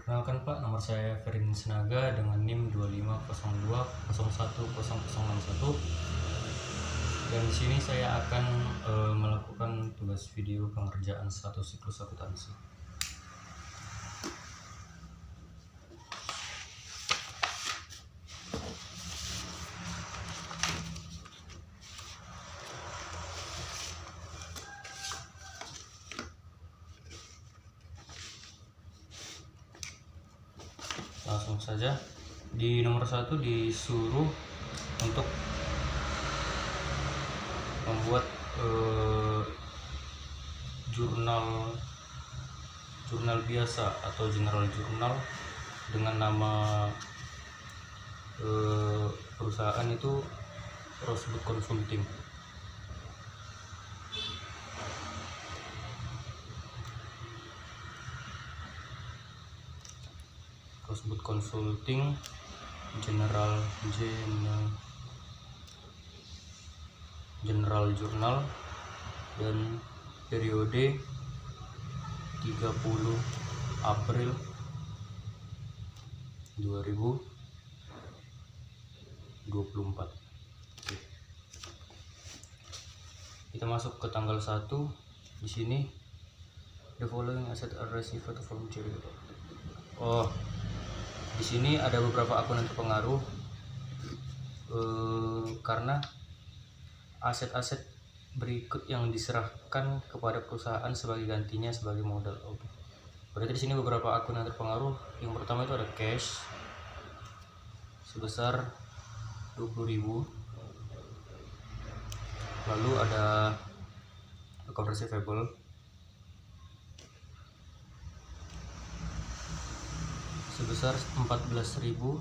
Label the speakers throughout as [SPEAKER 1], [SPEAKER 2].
[SPEAKER 1] Perkenalkan Pak, nomor saya Ferin Sinaga dengan NIM 2502010061. Dan di sini saya akan melakukan tugas video pengerjaan satu siklus akuntansi. Langsung saja, di nomor 1 disuruh untuk membuat jurnal biasa atau general jurnal dengan nama perusahaan itu Rosewood Consulting. Rosewood Consulting General Jurnal dan periode 30 April 2024. Kita masuk ke tanggal 1. Di sini the following asset are received from jury. Di sini ada beberapa akun yang terpengaruh karena aset-aset berikut yang diserahkan kepada perusahaan sebagai gantinya sebagai modal. Berarti di sini beberapa akun yang terpengaruh. Yang pertama itu ada cash sebesar 20.000. Lalu ada account receivable sebesar 14.700.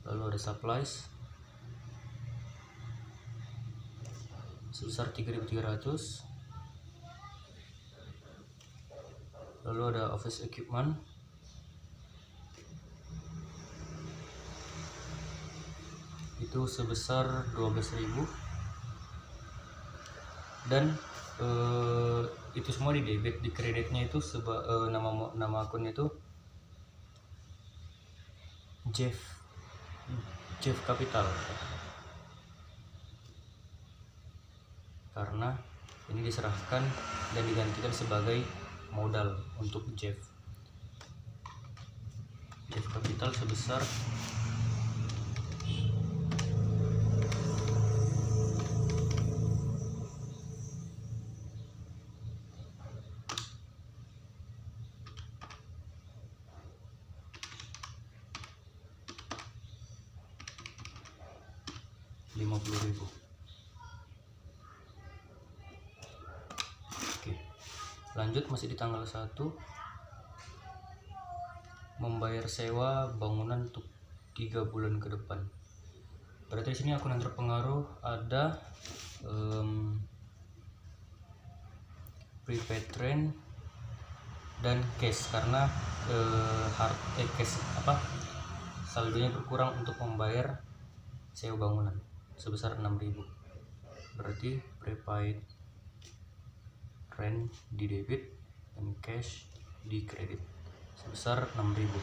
[SPEAKER 1] Lalu ada supplies sebesar 3.300. Lalu ada office equipment itu sebesar 12.000. Dan itu semua di debit. Di kreditnya itu nama akunnya itu Jeff Capital, karena ini diserahkan dan digantikan sebagai modal untuk Jeff Capital sebesar 50.000. Oke, lanjut, masih di tanggal 1, membayar sewa bangunan untuk 3 bulan ke depan. Berarti di sini akun yang terpengaruh ada prepaid rent dan cash, karena saldonya berkurang untuk membayar sewa bangunan sebesar 6.000. Berarti prepaid rent di debit dan cash di kredit sebesar 6.000.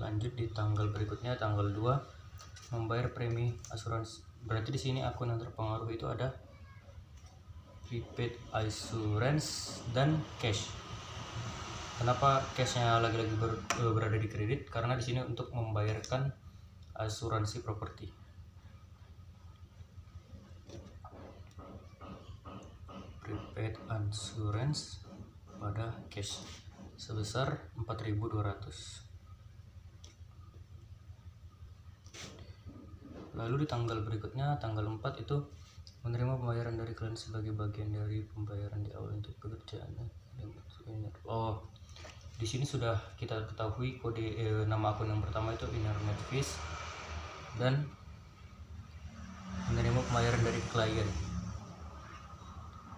[SPEAKER 1] Lanjut di tanggal berikutnya, tanggal 2, membayar premi asuransi. Berarti di sini akun yang terpengaruh itu ada prepaid assurance dan cash. Kenapa cashnya lagi-lagi berada di kredit? Karena di sini untuk membayarkan asuransi properti. Prepaid assurance pada cash sebesar 4.200. Lalu di tanggal berikutnya, tanggal 4 itu menerima pembayaran dari klien sebagai bagian dari pembayaran di awal untuk pekerjaan. Di sini sudah kita ketahui kode nama akun yang pertama itu internet fees dan menerima pembayaran dari klien.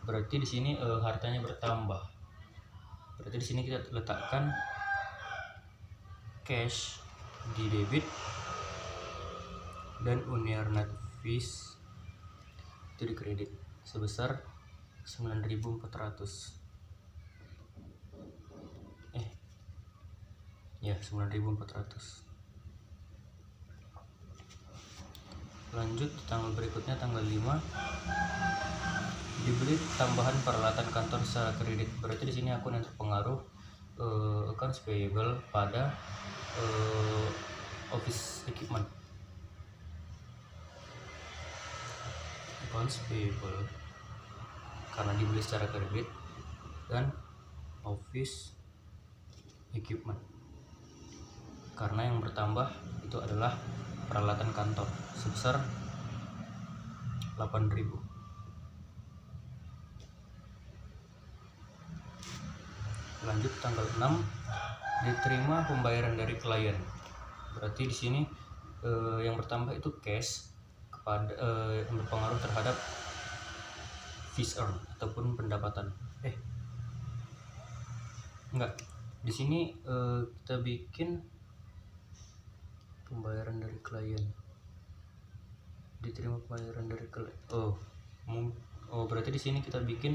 [SPEAKER 1] Berarti di sini hartanya bertambah. Berarti di sini kita letakkan cash di debit dan internet fees itu di kredit sebesar 9.400. Ya, 9.400. Lanjut di tanggal berikutnya, tanggal 5, dibeli tambahan peralatan kantor secara kredit. Berarti di sini akun yang terpengaruh accounts payable pada office equipment. Accounts payable karena dibeli secara kredit, dan office equipment karena yang bertambah itu adalah peralatan kantor sebesar 8.000. Lanjut tanggal 6, diterima pembayaran dari klien. Berarti di sini yang bertambah itu cash kepada yang berpengaruh terhadap fees earn ataupun pendapatan. Enggak. Di sini kita bikin pembayaran dari klien. Diterima pembayaran dari klien. Berarti di sini kita bikin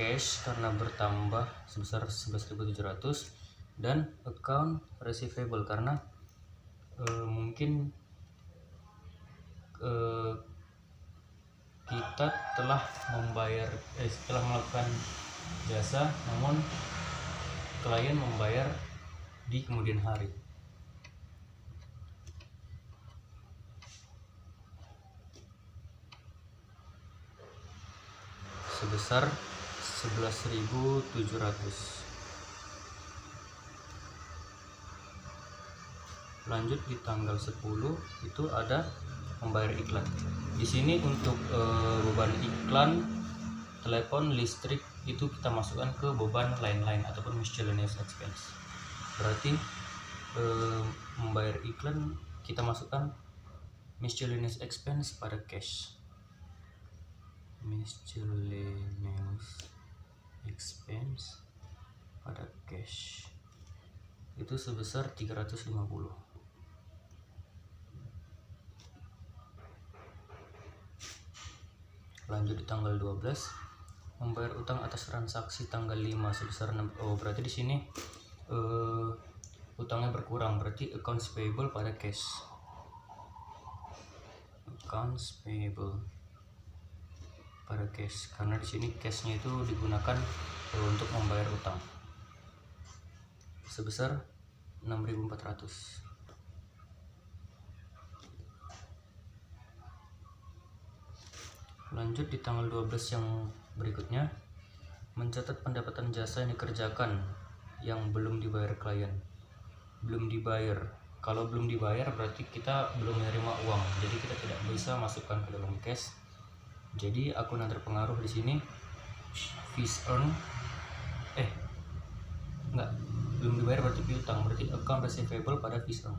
[SPEAKER 1] cash karena bertambah sebesar 11.700 dan account receivable karena mungkin kita telah melakukan jasa, namun klien membayar di kemudian hari. Sebesar 11.700. Lanjut di tanggal 10 itu ada membayar iklan. Di sini untuk beban iklan, telepon, listrik itu kita masukkan ke beban lain-lain ataupun miscellaneous expense. Berarti membayar iklan kita masukkan miscellaneous expense pada cash. Miscellaneous expense pada cash itu sebesar 350. Lanjut di tanggal 12, membayar utang atas transaksi tanggal 5 sebesar 6. Berarti di sini utangnya berkurang, berarti accounts payable pada cash. Accounts payable pada cash karena di sini cashnya itu digunakan untuk membayar utang sebesar 6.400. Lanjut di tanggal 12 yang berikutnya, mencatat pendapatan jasa yang dikerjakan yang belum dibayar klien. Belum dibayar. Kalau belum dibayar berarti kita belum menerima uang, jadi kita tidak bisa masukkan ke dalam cash. Jadi akun yang terpengaruh di sini fees earn belum dibayar berarti piutang, berarti account receivable pada fees earn.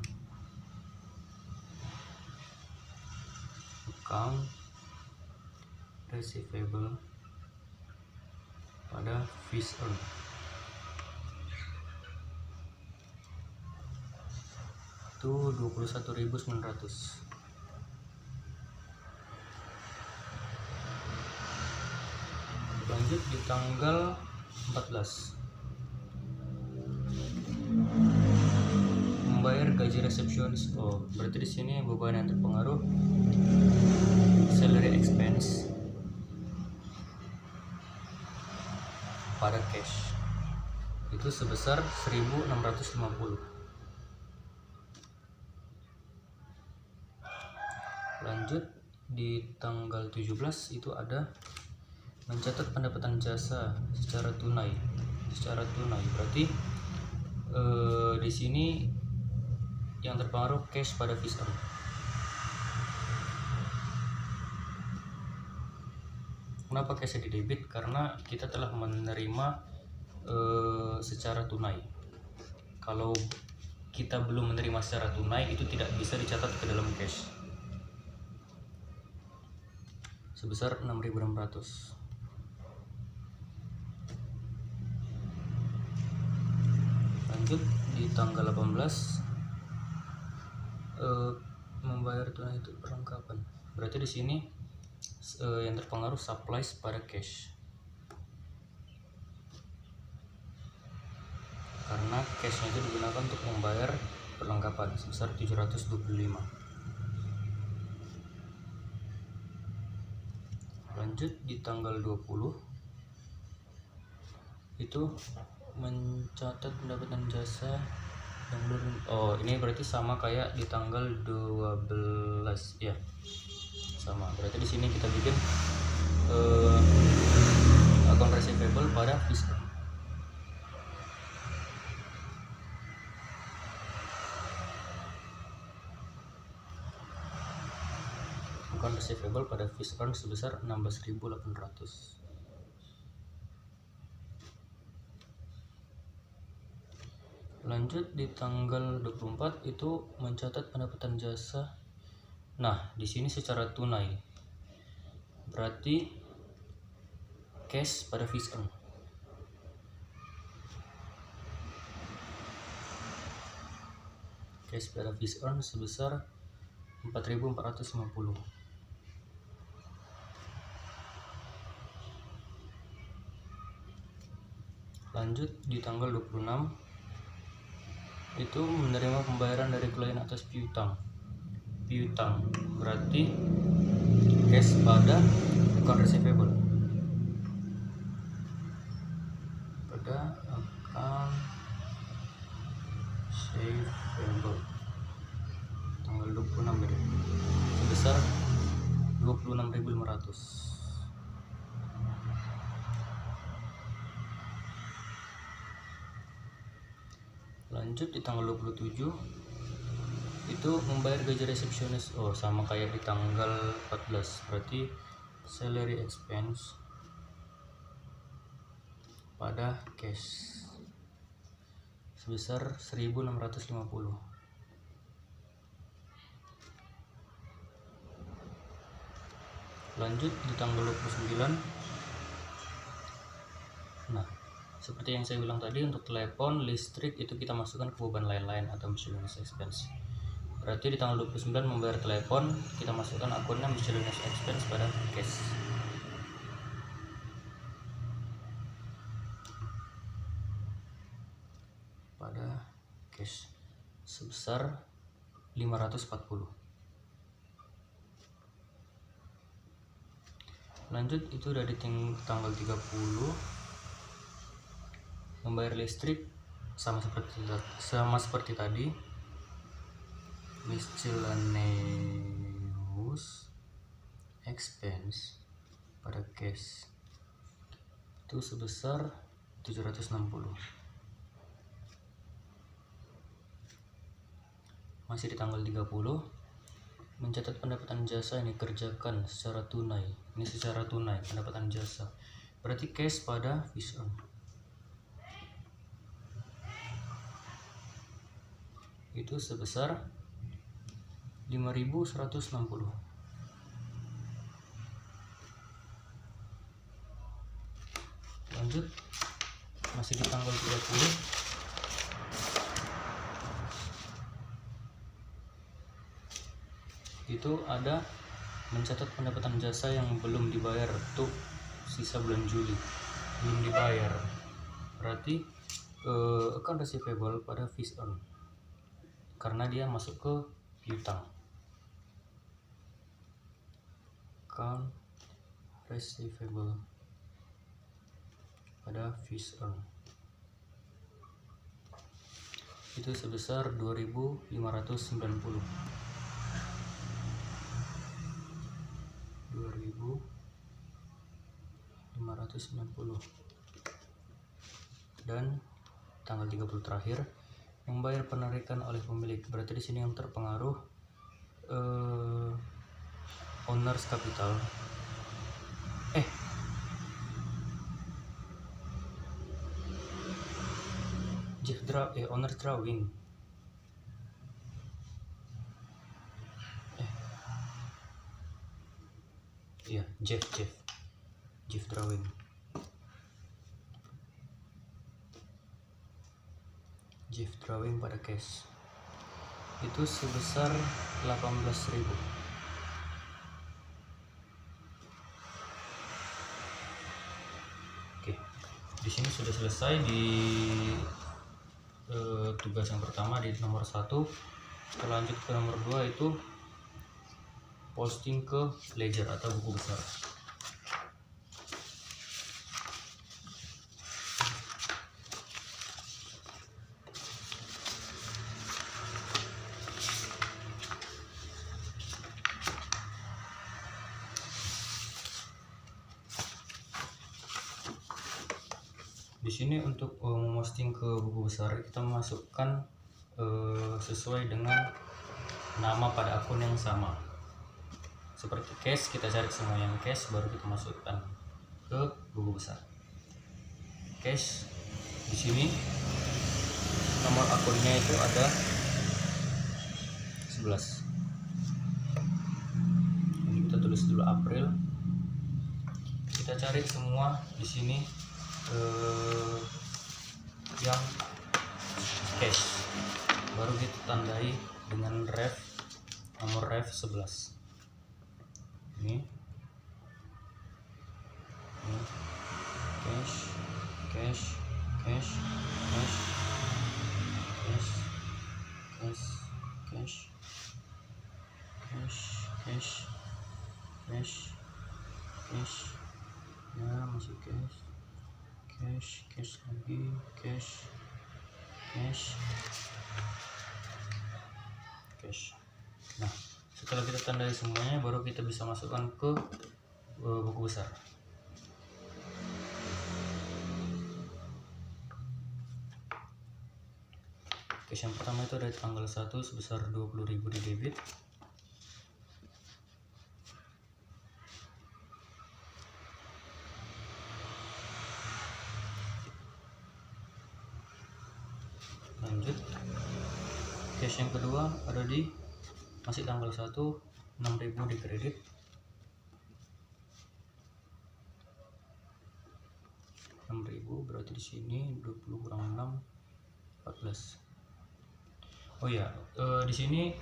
[SPEAKER 1] Account receivable pada fees earn itu 21.900. Lanjut di tanggal 14, membayar gaji resepsionis. Berarti di sini beban yang terpengaruh salary expense pada cash itu sebesar 1.650. Lanjut di tanggal 17 itu ada mencatat pendapatan jasa secara tunai. Berarti di sini yang terpengaruh cash pada fees earn. Kenapa cashnya di debit? Karena kita telah menerima secara tunai. Kalau kita belum menerima secara tunai itu tidak bisa dicatat ke dalam cash sebesar 6.600. Lanjut di tanggal 18, membayar tunai itu perlengkapan. Berarti di sini yang terpengaruh supplies pada cash, karena cashnya itu digunakan untuk membayar perlengkapan sebesar 725. Lanjut di tanggal 20 itu mencatat pendapatan jasa yang belum. Oh, ini berarti sama kayak di tanggal 12 ya. Sama. Berarti di sini kita bikin account receivable pada fiscal. Account receivable pada fees earned sebesar 16.800. Lanjut di tanggal 24 itu mencatat pendapatan jasa. Nah, di sini secara tunai. Berarti cash pada fees earned. Cash pada fees earned sebesar 4.450. Lanjut di tanggal 26 itu menerima pembayaran dari klien atas piutang. Berarti cash pada account receivable. Pada account receivable tanggal 26 ini sebesar 26.500. Lanjut di tanggal 27 itu membayar gaji resepsionis. Oh, sama kayak di tanggal 14. Berarti salary expense pada cash sebesar 1.650. Lanjut di tanggal 29. Nah, seperti yang saya bilang tadi, untuk telepon, listrik itu kita masukkan ke beban lain-lain atau miscellaneous expense. Berarti di tanggal 29 membayar telepon, kita masukkan akunnya miscellaneous expense pada cash. Pada cash sebesar 540. Lanjut itu udah di tanggal 30. Membayar listrik sama seperti tadi, miscellaneous expense pada cash itu sebesar 760. Masih di tanggal 30 mencatat pendapatan jasa yang dikerjakan secara tunai. Ini secara tunai pendapatan jasa, berarti cash pada fees earned itu sebesar 5.160. Lanjut masih di tanggal 30 itu ada mencatat pendapatan jasa yang belum dibayar untuk sisa bulan Juli, belum dibayar. Berarti account receivable pada fees earned karena dia masuk ke piutang. Account receivable pada fees earned itu sebesar 2.590. Dan tanggal 30 terakhir membayar penarikan oleh pemilik. Berarti di sini yang terpengaruh owner's capital. Owner's drawing. Iya, Jeff drawing. Jeff drawing pada cash itu sebesar 18.000. Oke, di sini sudah selesai di tugas yang pertama di nomor 1. Kita lanjut ke nomor 2, itu posting ke ledger atau buku besar. Di sini untuk memposting ke buku besar kita masukkan sesuai dengan nama pada akun yang sama. Seperti cash, kita cari semua yang cash baru kita masukkan ke buku besar. Cash di sini nomor akunnya itu ada 11. Ini kita tulis dulu April. Kita cari semua di sini yang cash, baru kita tandai dengan nomor ref 11. Ini cash, cash, cash, cash, cash, cash, cash, cash, cash, cash, cash, ya masih cash, cash, cash lagi, cash, cash, cash. Nah, setelah kita tandai semuanya, baru kita bisa masukkan ke buku besar. Cash yang pertama itu ada tanggal 1 sebesar 20.000 di debit. Lanjut, cash yang kedua ada di masih tanggal 1, 6.000 di kredit. Berarti di sini 20 kurang 6, 14. Oh ya, di sini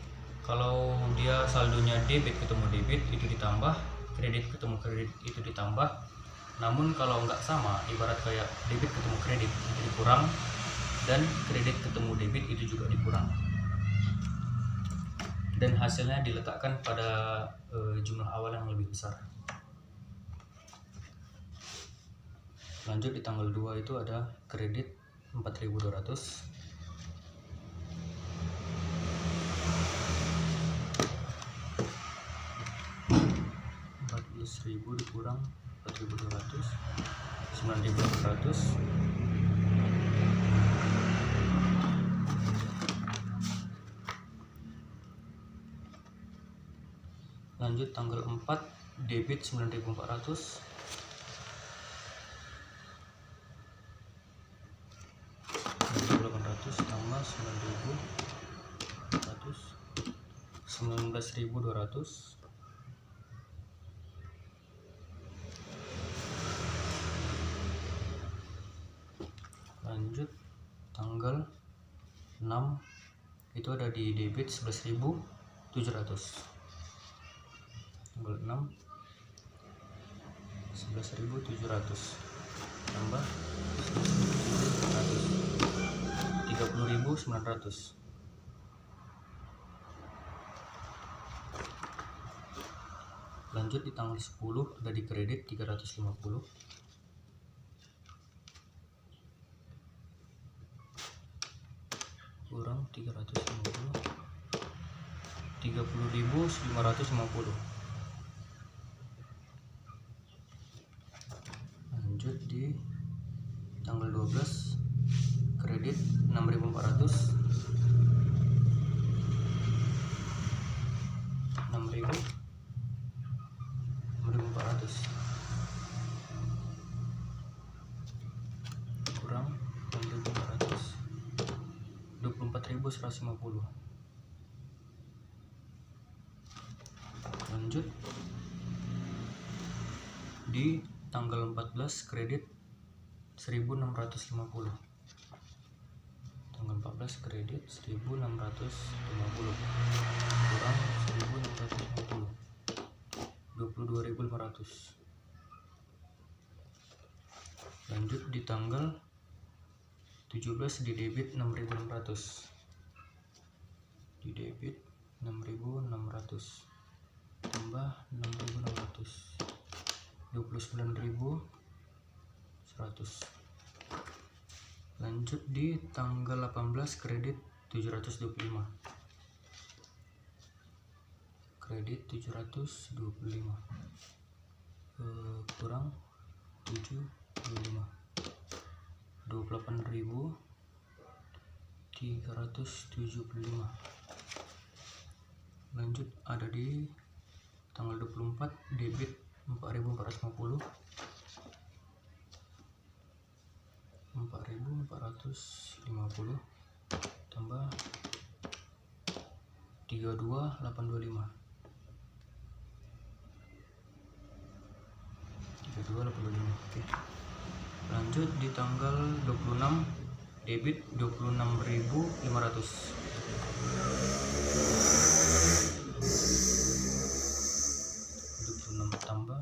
[SPEAKER 1] kalau dia saldonya debit ketemu debit itu ditambah, kredit ketemu kredit itu ditambah. Namun kalau nggak sama, ibarat kayak debit ketemu kredit itu dikurang, dan kredit ketemu debit itu juga dikurang, dan hasilnya diletakkan pada jumlah awal yang lebih besar. Lanjut, di tanggal 2 itu ada kredit 4.200, ribu dikurang 4.200, 9.800. Lanjut, tanggal 4 debit 9.400, tambah 19.200. Lanjut, tanggal 6 itu ada di debit 11.700. Tanggal 6 11.700 tambah 30.900. Lanjut, di tanggal 10 ada di kredit 350, kurang 350, 30.550. Lanjut, di tanggal 12 kredit 6.400, 6.400 kurang 6.400, 24.150. Lanjut, di tanggal 14 kredit 1.650, tanggal 14 kredit 1.650 kurang 1.650, 22.500. Lanjut di tanggal 17 di debit 6.600, di debit 6.600 tambah 6.600, 29.100. Lanjut di tanggal 18 kredit 725, kredit 725 kurang 75, 28.375. Lanjut ada di tanggal 24 debit 4.450, 4.450 tambah 32.825, 32.825. Oke. Lanjut di tanggal 26 debit 26.500, 26 tambah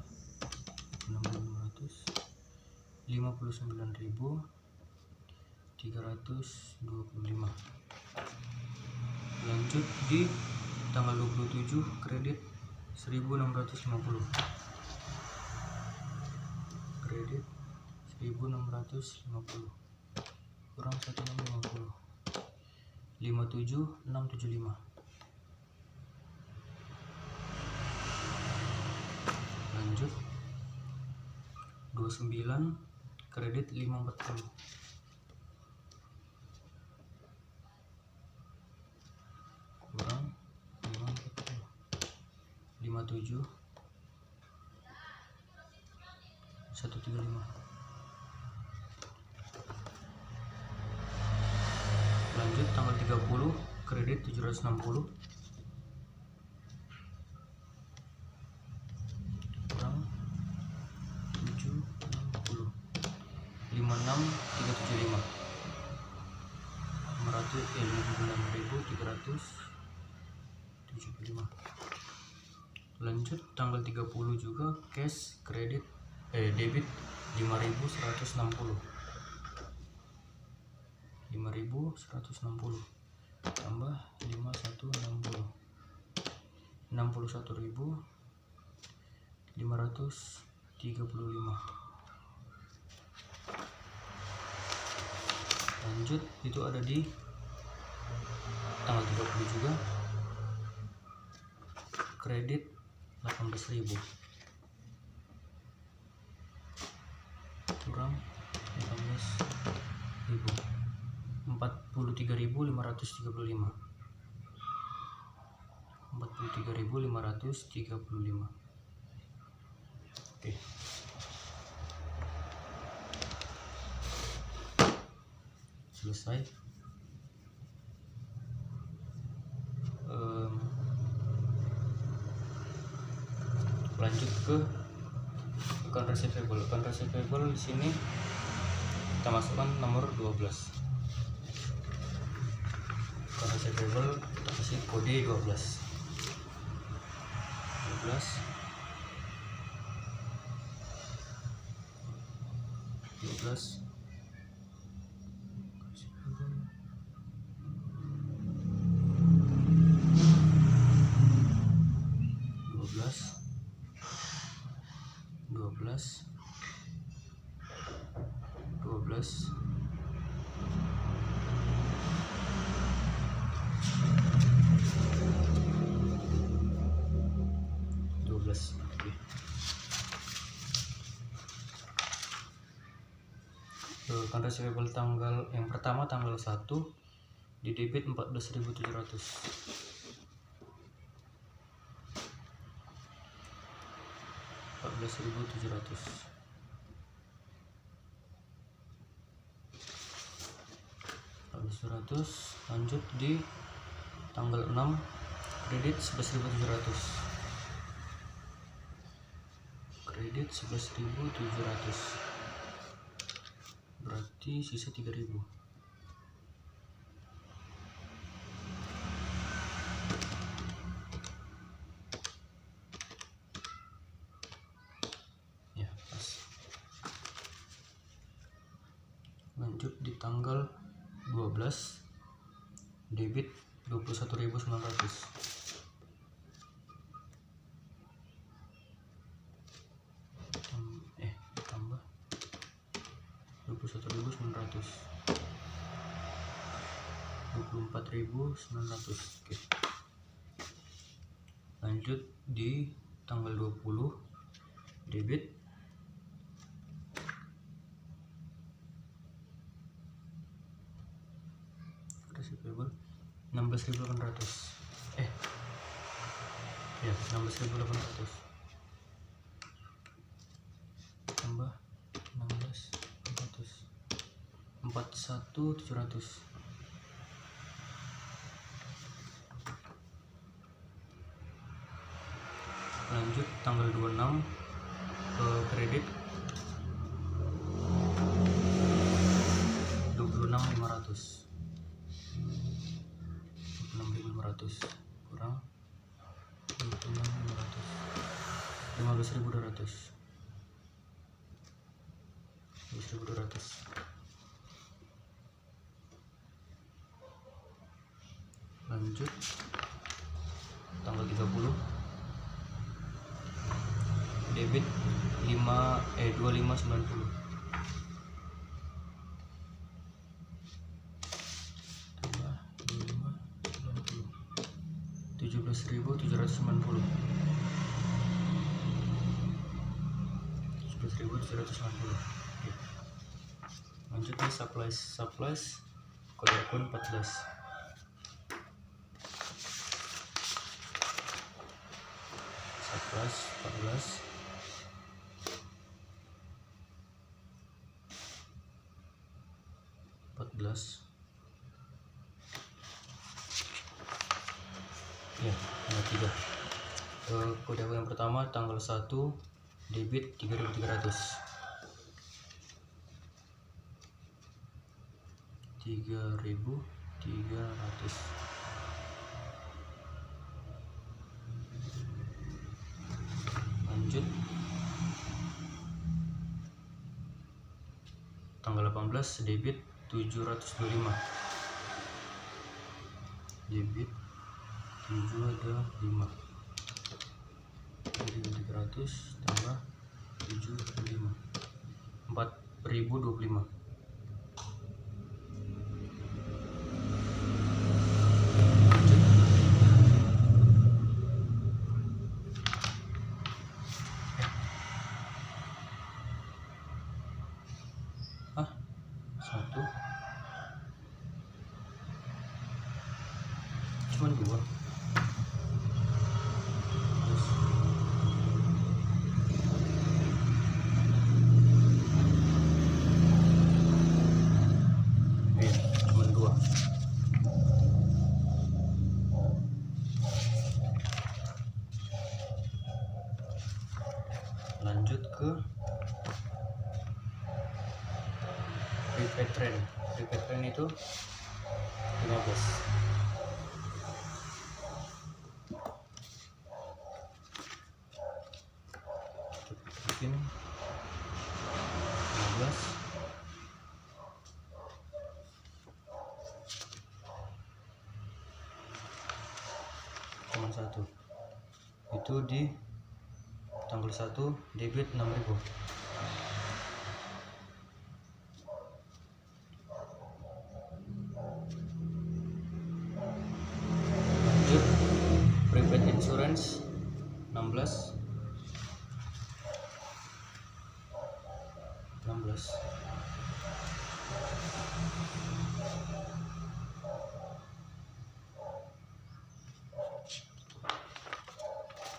[SPEAKER 1] 6.500, 59.325. Lanjut di tanggal 27 kredit 1.650, kredit 1.650 kurang 1.650, 57.675. Lanjut 29 kredit 540, kurang 540, 57 135. Lanjut tanggal 30 kredit 760, kurang 760, 56.375, 56.375. Lanjut tanggal 30 juga cash kredit debit 5.160, 5.160 tambah 5160, 61.535. Lanjut itu ada di tanggal 30 juga kredit 18.000, kurang 18.000, 43.535, 43.535. Oke. Selesai. Lanjut ke account receivable. Account receivable di sini kita masukkan nomor 12. Account receivable kita kasih kode 12. 12 Oke. Account receivable tanggal yang pertama tanggal 1 di debit 14.700, 14.700. Lanjut di tanggal 6 kredit 11.700, kredit 11.700 berarti sisa 3.000. Ya, pas. Lanjut di tanggal 12 debit 21.900. Tambah 21.900, 24.900. Oke. Lanjut di tanggal 20 debit 16.800. 16.800 tambah 16.800, 41.700. Lanjut tanggal 26 ke kredit 26.500. 26.500 kurang 26.500, 15.200. 15.200. Lanjut tanggal 30 debit 2590. 17.790. 17.790. Oke. Lanjut di supplies kode akun 14. Supplies 14. Ya, ada 3. Kode akun yang pertama tanggal 1 debit 3.300. 3.300. Lanjut tanggal 18 debit 725. Debit 725. 3.300 tambah 725, 4.025. Satu cuman 2. Lanjut ke prepaid train. Prepaid train itu 15. Bikin 15. Cuma 1. Itu di tanggal 1 debit 6.000. Lanjut prepaid insurance 16. 16.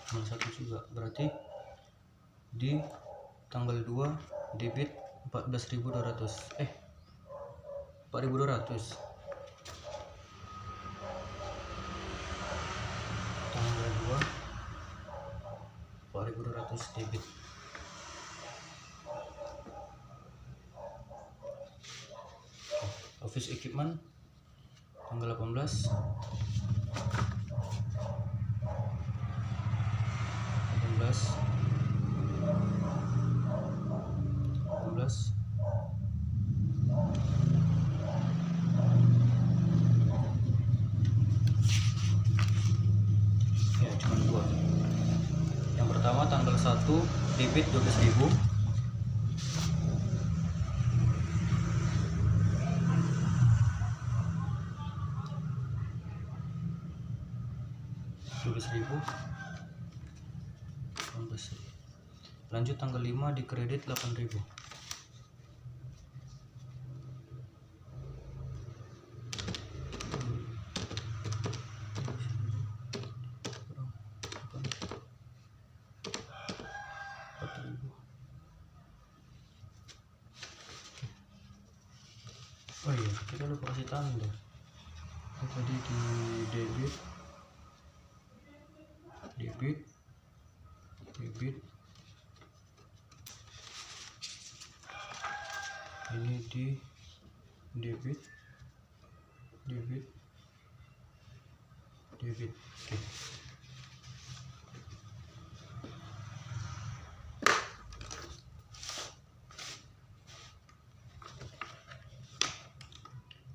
[SPEAKER 1] Cuma 1 juga, berarti di tanggal 2 debit 14.200. 4.200. Tanggal 2 4.200 debit. Office equipment tanggal 18. 18. tanggal 1 debit 12.000. Lanjut tanggal 5 di kredit 8.000. Oh iya, kita lupa kasih tanda. Tadi di debit, ini di debit. Oke.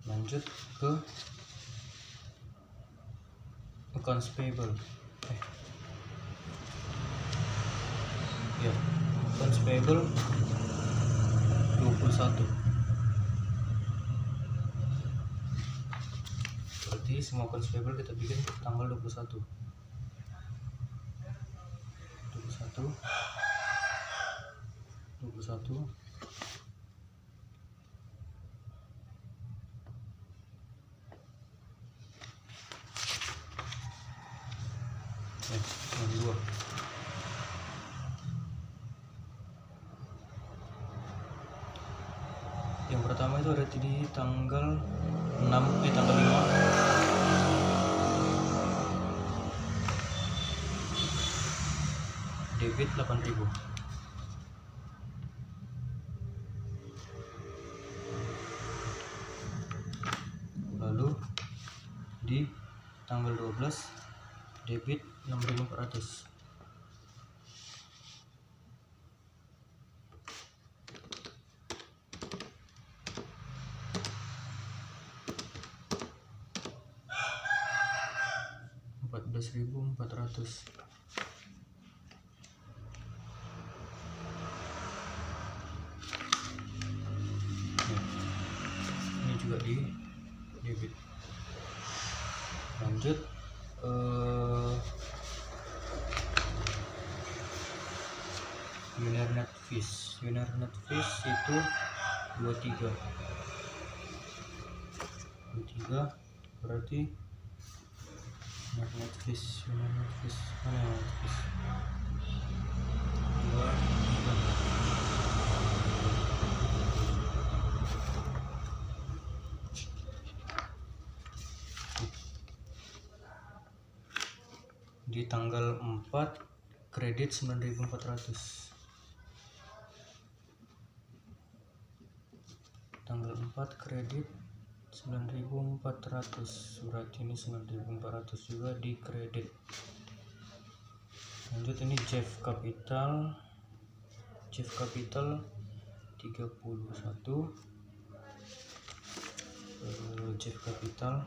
[SPEAKER 1] Lanjut ke accounts payable. Accounts payable 21. Berarti semua accounts payable kita bikin tanggal 21. Yang 2. Yang pertama itu ada di tanggal 6 tanggal 5. Debit 8.000. Lalu di tanggal 12 debit 6.400. $14.400. Ini juga di debit. Lanjut Unernet fees itu 23, berarti Unernet fees mana Unernet fees 23. Di tanggal 4 kredit 9.400. Tanggal 4 kredit 9.400, berarti ini 9.400 juga di kredit. Lanjut ini Jeff Capital 31. Jeff Capital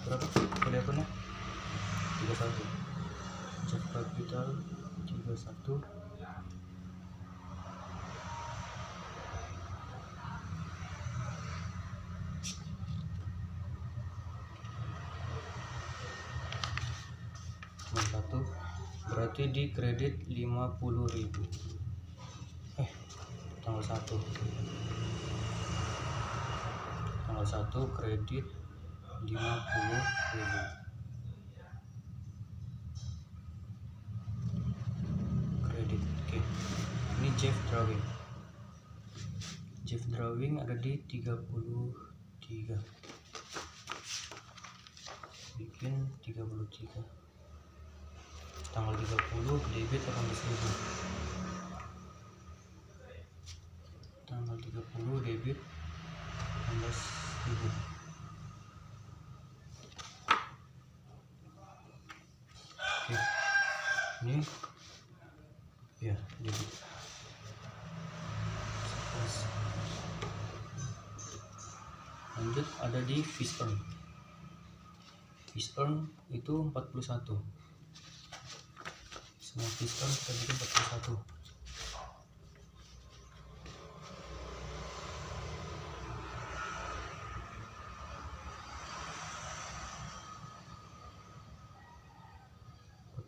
[SPEAKER 1] berapa kode akunnya? 31. Jeff Capital 31. Berarti di kredit 50.000. Tanggal 1 kredit 50.000. Kredit. Oke. Ini Jeff Drawing ada di 33. Bikin 33. Tanggal 30 debit 18.000. Tanggal 30 debit 18.000. Oke. Ini ya debit. Lanjut ada di fish earn. Fish earn itu 41. Semua fish earn kita bikin 41.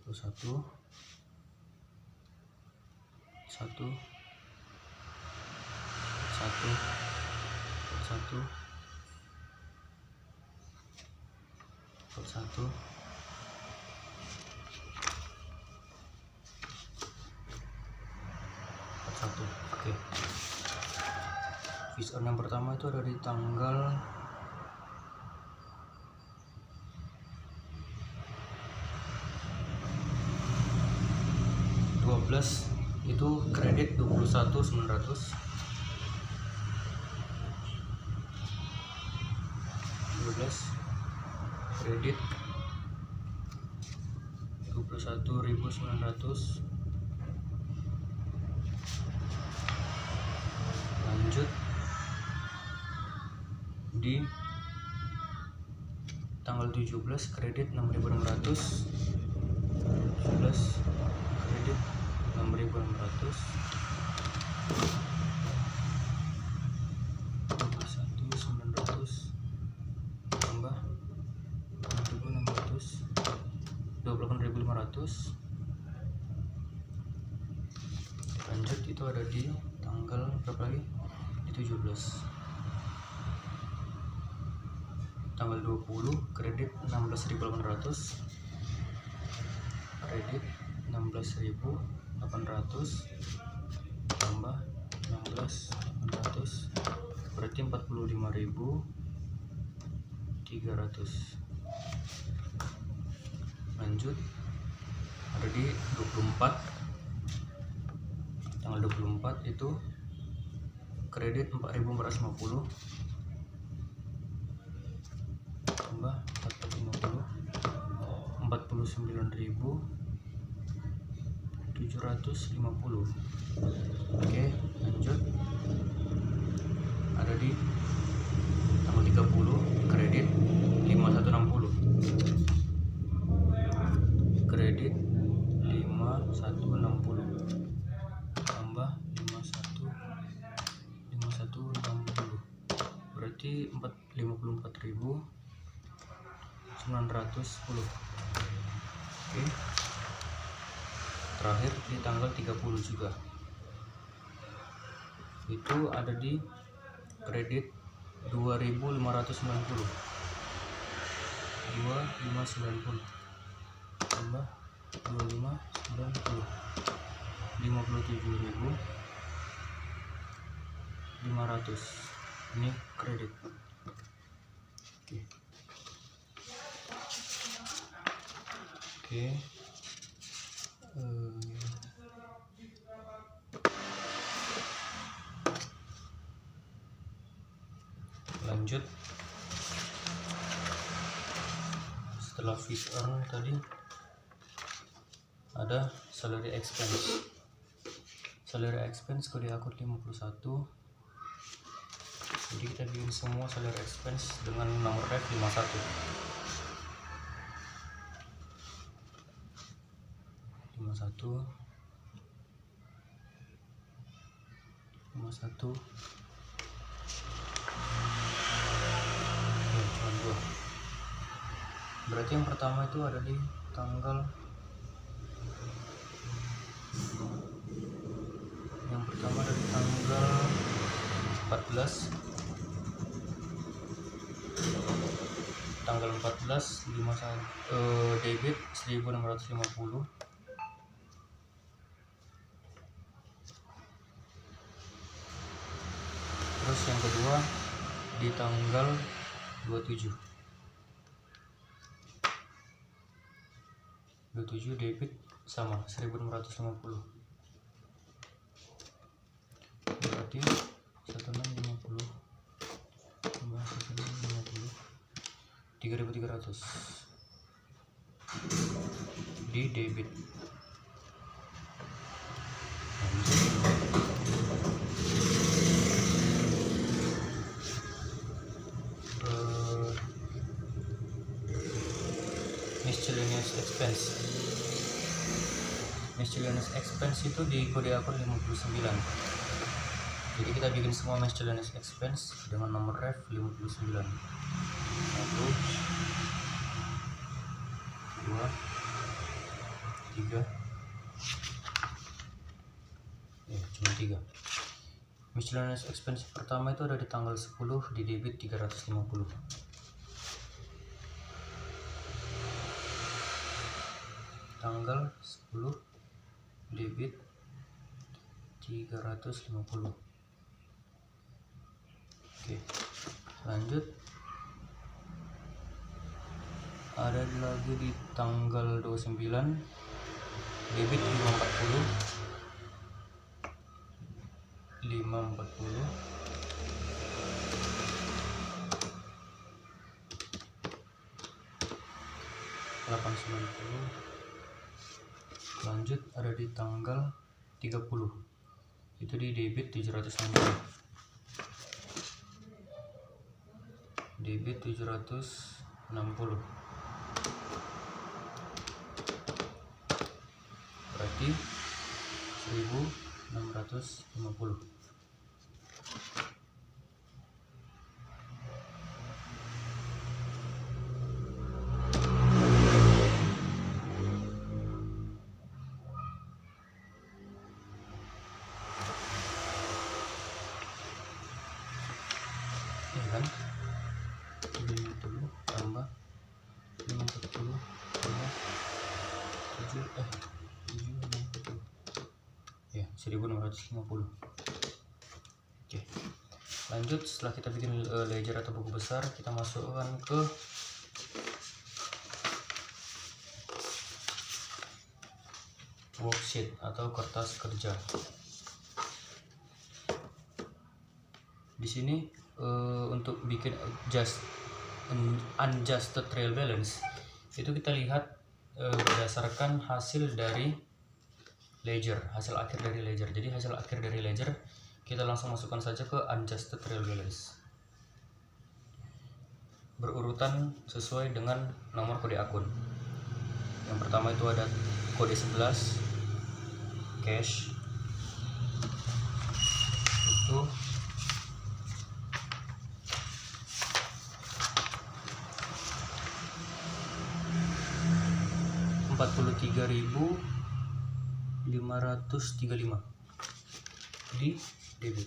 [SPEAKER 1] Satu, satu, satu, satu, satu, satu. Oke. Fish earn yang pertama itu ada di tanggal 12, itu kredit 21.900. 12 kredit 21.900. Lanjut di tanggal 17 kredit 6.600. 17 kredit 6.600. 21.900 tambah 6.600, 28.500. Lanjut itu ada di tanggal berapa lagi? Di 17. Tanggal 20 kredit 16.800. Kredit 16.800 tambah 16.800 berarti 45.300. Lanjut ada di 24. Tanggal 24 itu kredit 4.450 tambah 450 49.750. Oke, lanjut ada di tanggal 30 kredit 5160. Kredit 5160 tambah 5160 berarti 54.910. Oke. Terakhir di tanggal 30 juga itu ada di kredit 2.590. 2590 tambah 2590 57.500. Ini kredit. Oke. Oke. Lanjut setelah fish earn tadi ada salary expense. Salary expense kode akun 51. Jadi kita bikin semua salary expense dengan nomor ref 51. 51 cuma 2. Berarti yang pertama itu ada di tanggal 14. Tanggal 14 debit 1.650. Terus yang kedua di tanggal 27 debit sama 1.650. Berarti 1.650 tambah 1.650 3.300 di debit. miscellaneous expense. Miscellaneous expense itu di kode akun 59. Jadi kita bikin semua miscellaneous expense dengan nomor ref 59. 1 2 3 cuma 3. Miscellaneous expense pertama itu ada di tanggal 10 di debit 350. Tanggal 10 debit 350. Oke, lanjut ada lagi di tanggal 29 debit 540 890. Lanjut ada di tanggal 30 itu di debit 760. Debit 760 berarti 1650. Ya kan? 50 tambah 50 tambah 760. Ya, 1650. Oke. Lanjut, setelah kita bikin ledger atau buku besar, kita masukkan ke worksheet atau kertas kerja. Di sini untuk bikin unadjusted trial balance itu kita lihat berdasarkan hasil dari ledger, hasil akhir dari ledger. Jadi hasil akhir dari ledger kita langsung masukkan saja ke unadjusted trial balance. Berurutan sesuai dengan nomor kode akun. Yang pertama itu ada kode 11 cash, itu Rp43.535 di debit.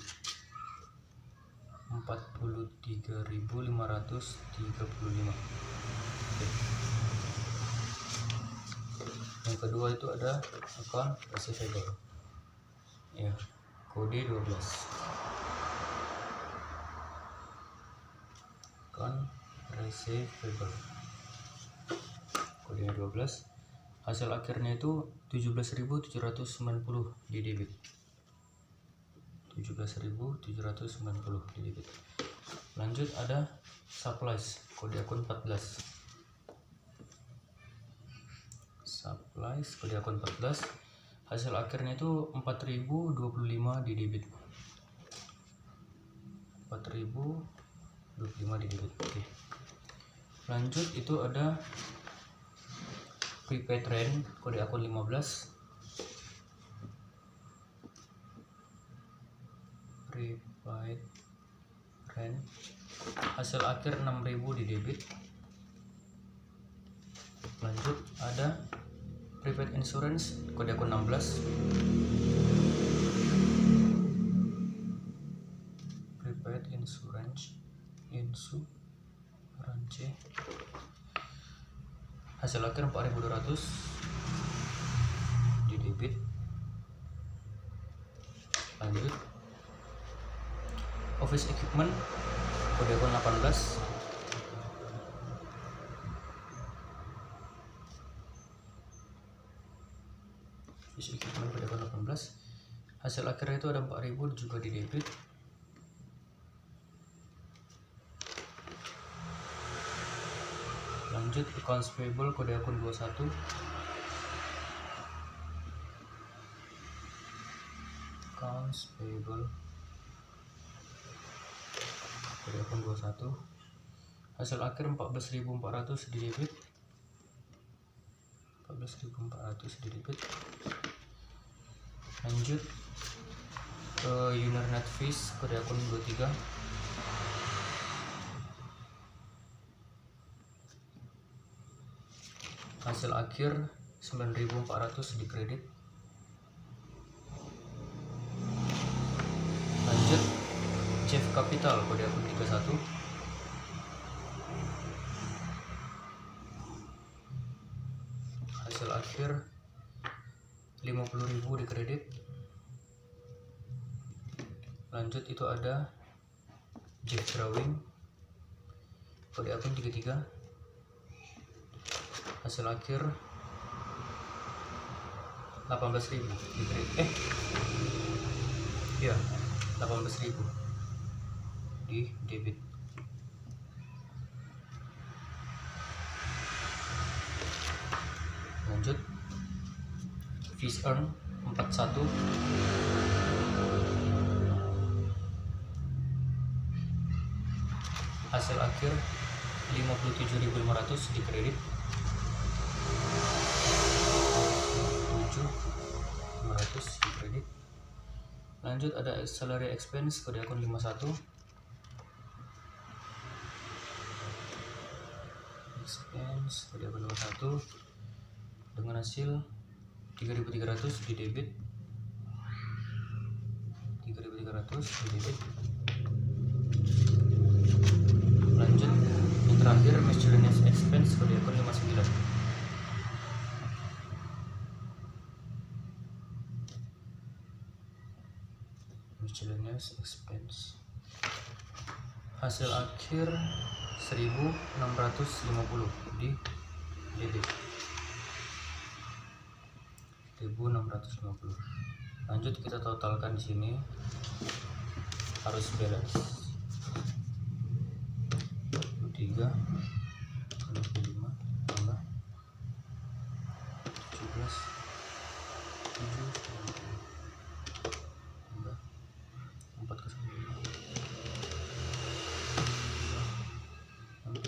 [SPEAKER 1] 43.535. Oke. Yang kedua itu ada account receivable. Ya, kode 12. Account receivable. Kodenya 12. Hasil akhirnya itu 17.790 di debit. 17.790 di debit. Lanjut ada supplies, kode akun 14. Supplies, kode akun 14. Hasil akhirnya itu 4.025 di debit. 4.025 di debit. Oke. Lanjut itu ada prepaid rent, kode akun 15. Prepaid rent, hasil akhir 6.000 di debit. Lanjut ada prepaid insurance, kode akun 16. Prepaid insurance hasil akhir 4.200 di debit. Lanjut office equipment, kode akun 18. Office equipment kode akun 18. Hasil akhirnya itu ada 4.000 juga di debit. Lanjut accounts payable, kode akun 21. Accounts payable kode akun 21. Hasil akhir 14.400 di debit. 16.400 di debit. Lanjut ke Unernet fees, kode akun 23. Hasil akhir 9.400 di kredit. Lanjut Jeff Capital, kode akun 31. Hasil akhir 50.000 di kredit. Lanjut itu ada Jeff Drawing, kode akun 33. Hasil akhir 18.000 di kredit. Ya, 18.000 di debit. Lanjut fees earn 41. Hasil akhir 57.500 di kredit. 7.500 di kredit. Lanjut ada salary expense, kode akun 51. Expense kode akun 51 dengan hasil 3.300 di debit. 3.300 di debit. Lanjut yang terakhir miscellaneous expense, kode akun 59. Miscellaneous expense. Hasil akhir 1.650 di debit. 1.650. Lanjut kita totalkan di sini, harus balance 3 25 tambah 17 7 tambah 4 ke 9 tambah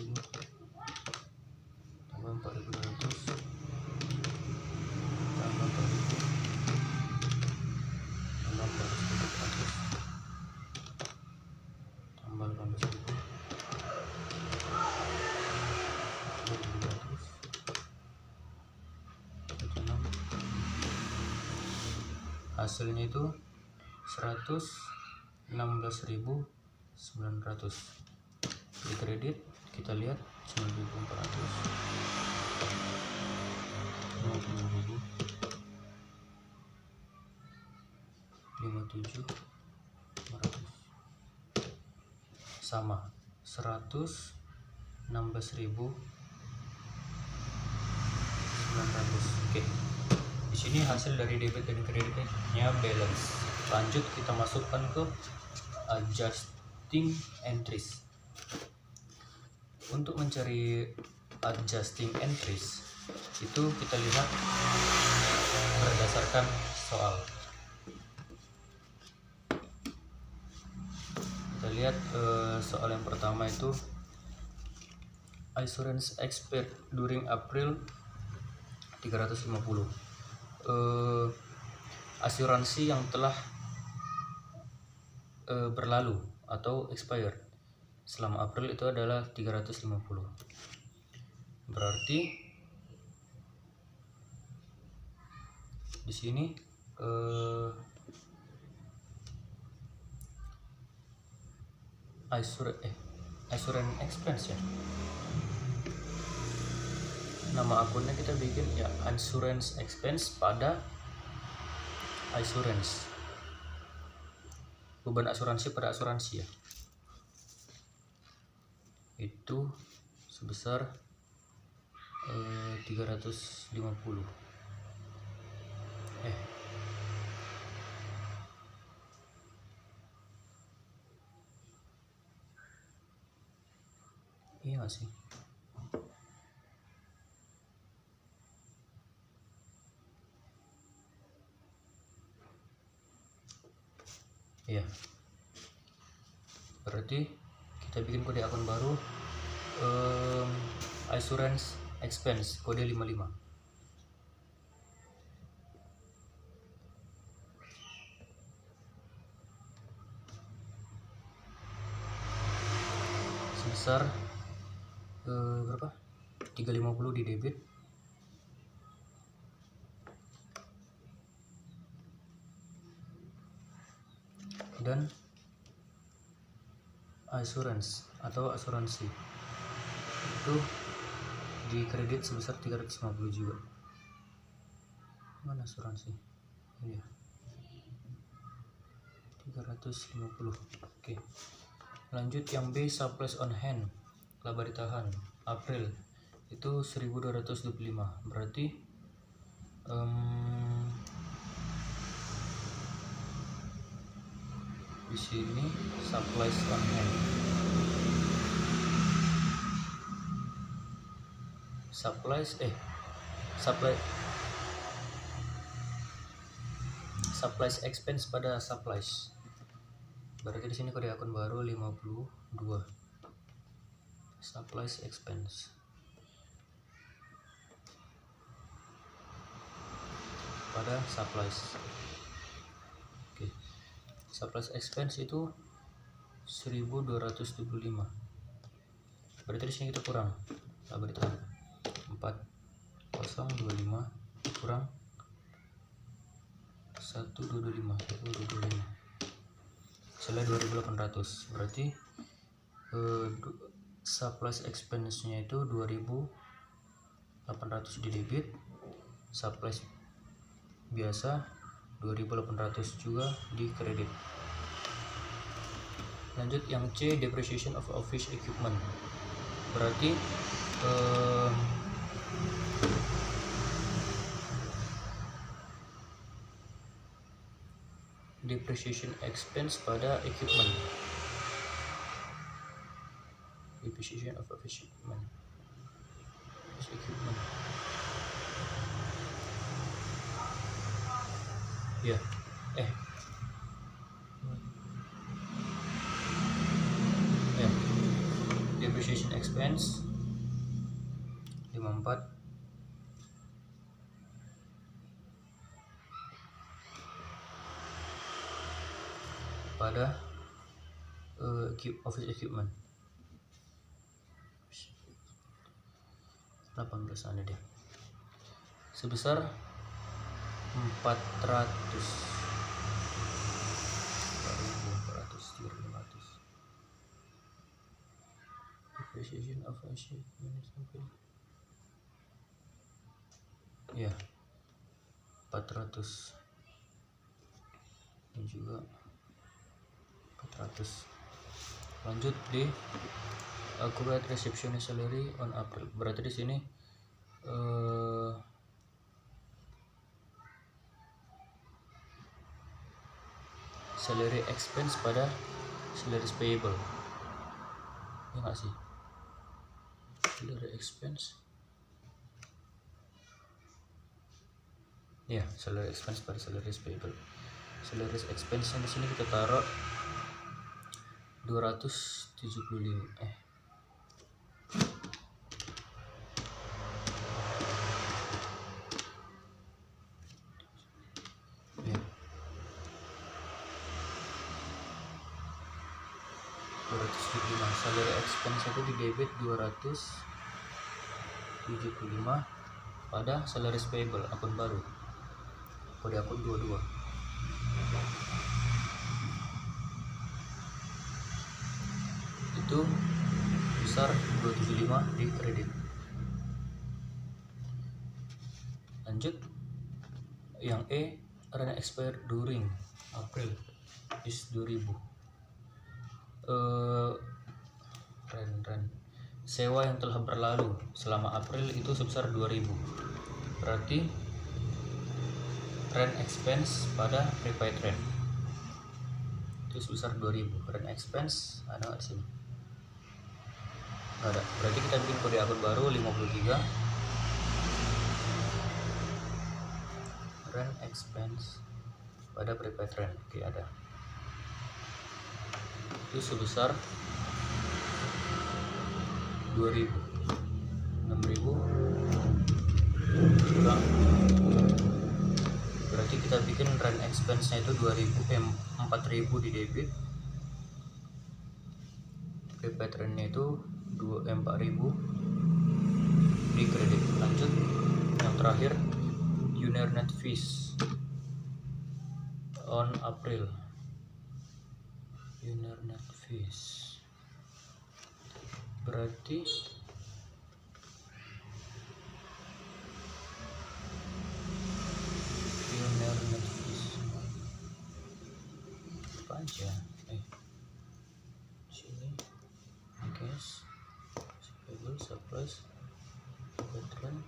[SPEAKER 1] 4.200 tambah 4.000 tambah 4.400 tambah 18.000 hasilnya itu 116.900 di kredit. Kita lihat 9.400 50.000 57.500 sama 116.900. Oke, di sini hasil dari debit dan kreditnya balance. Lanjut kita masukkan ke adjusting entries. Untuk mencari adjusting entries itu kita lihat berdasarkan soal. Kita lihat soal yang pertama itu insurance expense during April 350. Asuransi yang telah berlalu atau expired selama April itu adalah 350. Berarti di sini insurance expense ya. Nama akunnya kita bikin ya insurance expense pada insurance. Beban asuransi pada asuransi ya. Itu sebesar 350. Iya gak sih? Iya. Berarti kita bikin kode akun baru, insurance expense kode 55. sebesar berapa? 350 di debit dan assurance atau asuransi itu di kredit sebesar 350 juga. Mana asuransi? Iya, 350. Oke, lanjut yang B, supplies on hand, laba ditahan April itu 1225, berarti di sini supplies on hand, supplies expense pada supplies, berarti di sini kode akun baru 52 supplies expense pada supplies. Oke, supplies expense itu 1225, berarti di sini kita kurang laba ditahan 4025 kurang 1225 selai 2800, berarti supplies expense nya itu 2800 di debit, supplies biasa 2800 juga di kredit. Lanjut yang C, depreciation of office equipment, berarti depreciation expense pada equipment, depreciation of office equipment, ya depreciation expense 54 pada office equipment 18 ada deh, sebesar 400 depreciation of office equipment ya 400 ini juga 400. Lanjut di accurate reception salary on April, berarti di sini salary expense pada salary payable, ya nggak sih? Salary expense ya, salary expense pada salary payable. Salary expense di sini kita taruh 275 ya 275. Salary expense itu di debit 275 pada salary payable akun baru, kode akun 22. Itu besar 275 di kredit. Lanjut yang E, rent expired during April is 2000. Rent sewa yang telah berlalu selama April itu sebesar 2000, berarti rent expense pada prepaid rent itu sebesar 2000. Rent expense ada nggak di sini? Nggak ada, berarti kita bikin kode akun baru 53 rent expense pada prepaid rent. Oke, ada, itu sebesar 2000, 6000 kurang, berarti kita bikin rent expense nya itu 4000 di debit, prepaid rentnya itu 4.000 di kredit. Lanjut yang terakhir, Unernet fees on April. Unernet fees berarti Unernet fees apa aja? Sini cash, payable, supplies, veteran,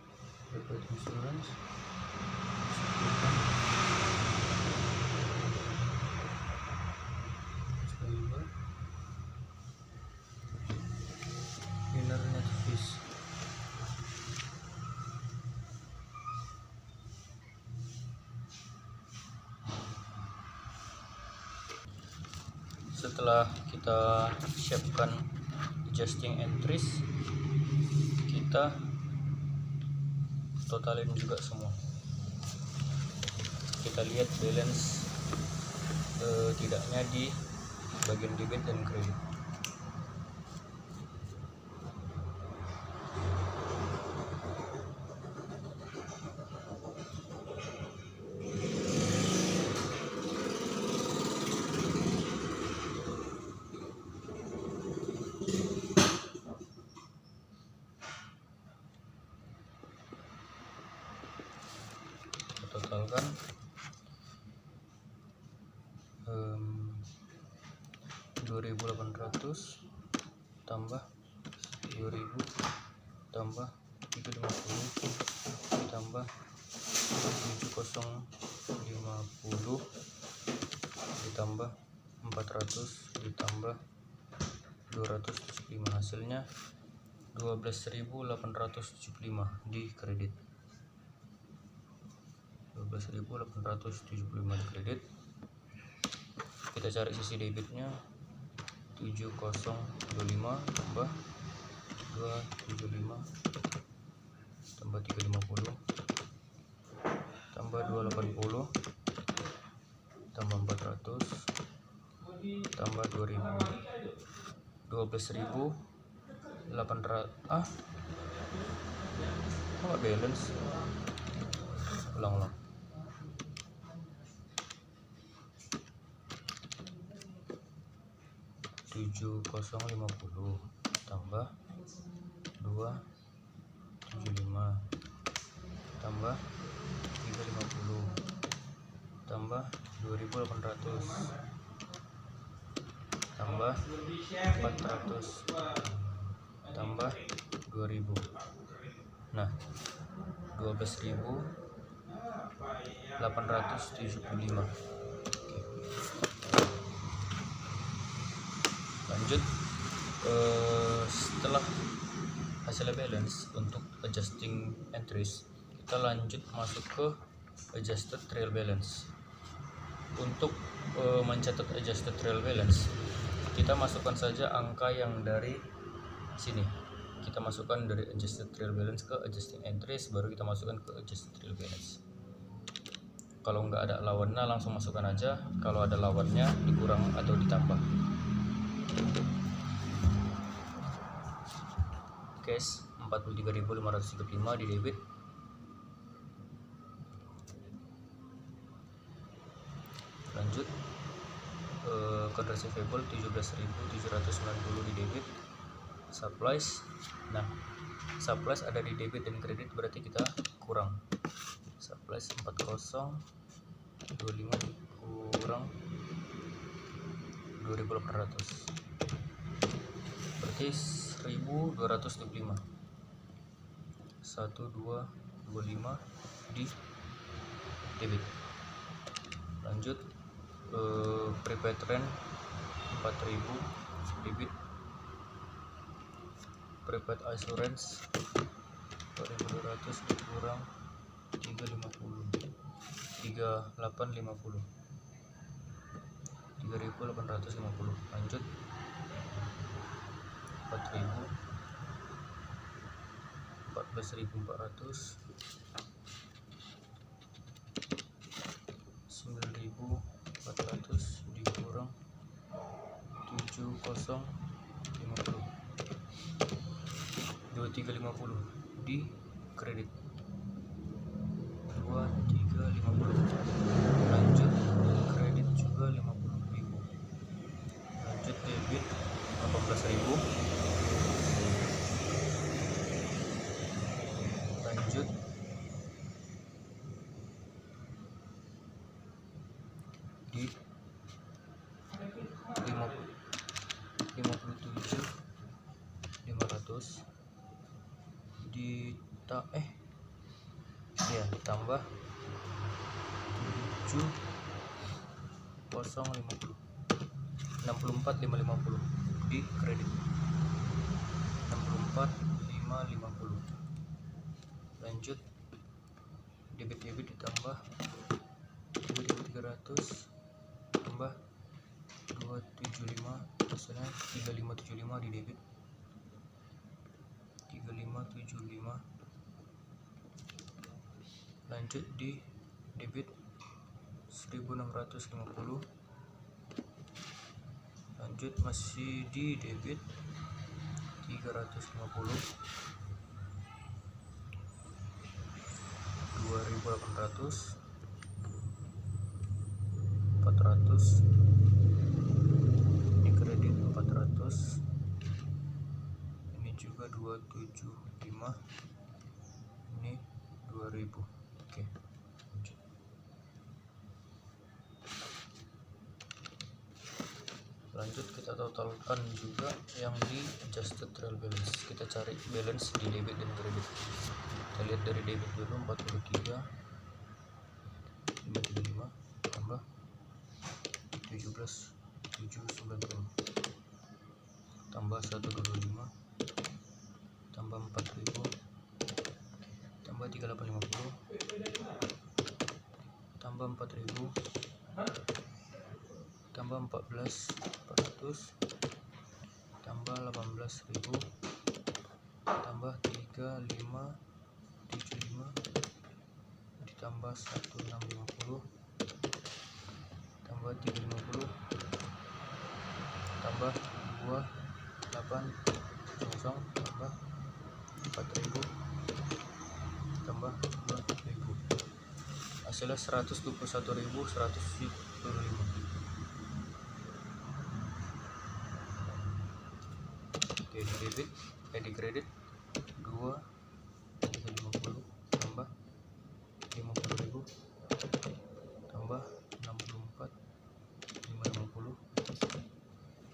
[SPEAKER 1] prepaid insurance, payable, Unernet fees. Setelah kita siapkan adjusting entries, kita totalin juga semua. Kita lihat balance tidaknya di bagian debit dan kredit. Totalkan 2.800 tambah 2.000 tambah 350 ditambah 7.050 ditambah 400 ditambah 275, hasilnya 12.875 di kredit. 12.875 di kredit. Kita cari sisi debitnya, 7025 tambah 275 tambah 350 tambah 280 tambah 400 tambah 2000, 12.800. Kok balance? Ulang 7050 tambah 275 tambah 350 tambah 2.800 tambah 400 tambah 2000. Nah, 12.875. Lanjut, setelah hasilnya balance, untuk adjusting entries kita lanjut masuk ke adjusted trial balance. Untuk mencatat adjusted trial balance, kita masukkan saja angka yang dari sini. Kita masukkan dari adjusted trial balance ke adjusting entries, baru kita masukkan ke adjusted trial balance. Kalau nggak ada lawannya langsung masukkan aja, kalau ada lawannya dikurang atau ditambah. Cash 43.535 di debit. Lanjut, account receivable 17.790 di debit. Supplies, nah supplies ada di debit dan kredit, berarti kita kurang. Supplies 4025 kurang 2.800, berarti 1.225. 1225 di debit. Lanjut, prepaid rent 4.000 debit. Prepaid assurance 4.200 dikurang 3.850 3.850. Lanjut, 4.000 14.400 9.400 dikurang 7.050 2350 di kredit. 2350 lanjut kredit juga 50.000, lanjut debit 18.000, lanjut di 57.500 ditambah 70.50 64.550 di kredit. 64.550 lanjut debit ditambah 300 tambah 275 hasilnya 3575 di debit. 3575 lanjut di debit 1650, lanjut masih di debit 350, 2800, 400 ini kredit 400, ini juga 275, ini 2000. Oke. Lanjut kita totalkan juga yang di adjusted trial balance. Kita cari balance di debit dan kredit. Kita lihat dari debit dulu 43 535 tambah 17 790 tambah 125 tambah 4000 tambah 3850 tambah 4000 tambah 14.400 tambah 18.000 tambah 3575 ditambah 1650 tambah 350 tambah 2800 tambah 4000 tambah 2000 hasilnya 121.175. Oke, di debit di kredit 2.350 tambah 50.000 tambah 64.550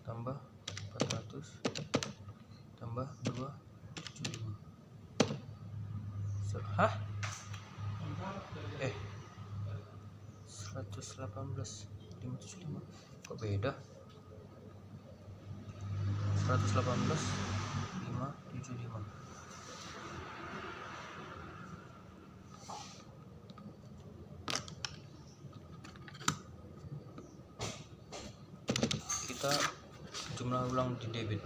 [SPEAKER 1] tambah 400 tambah 275. 118.575 kok beda? 118.575. Kita jumlah ulang di debit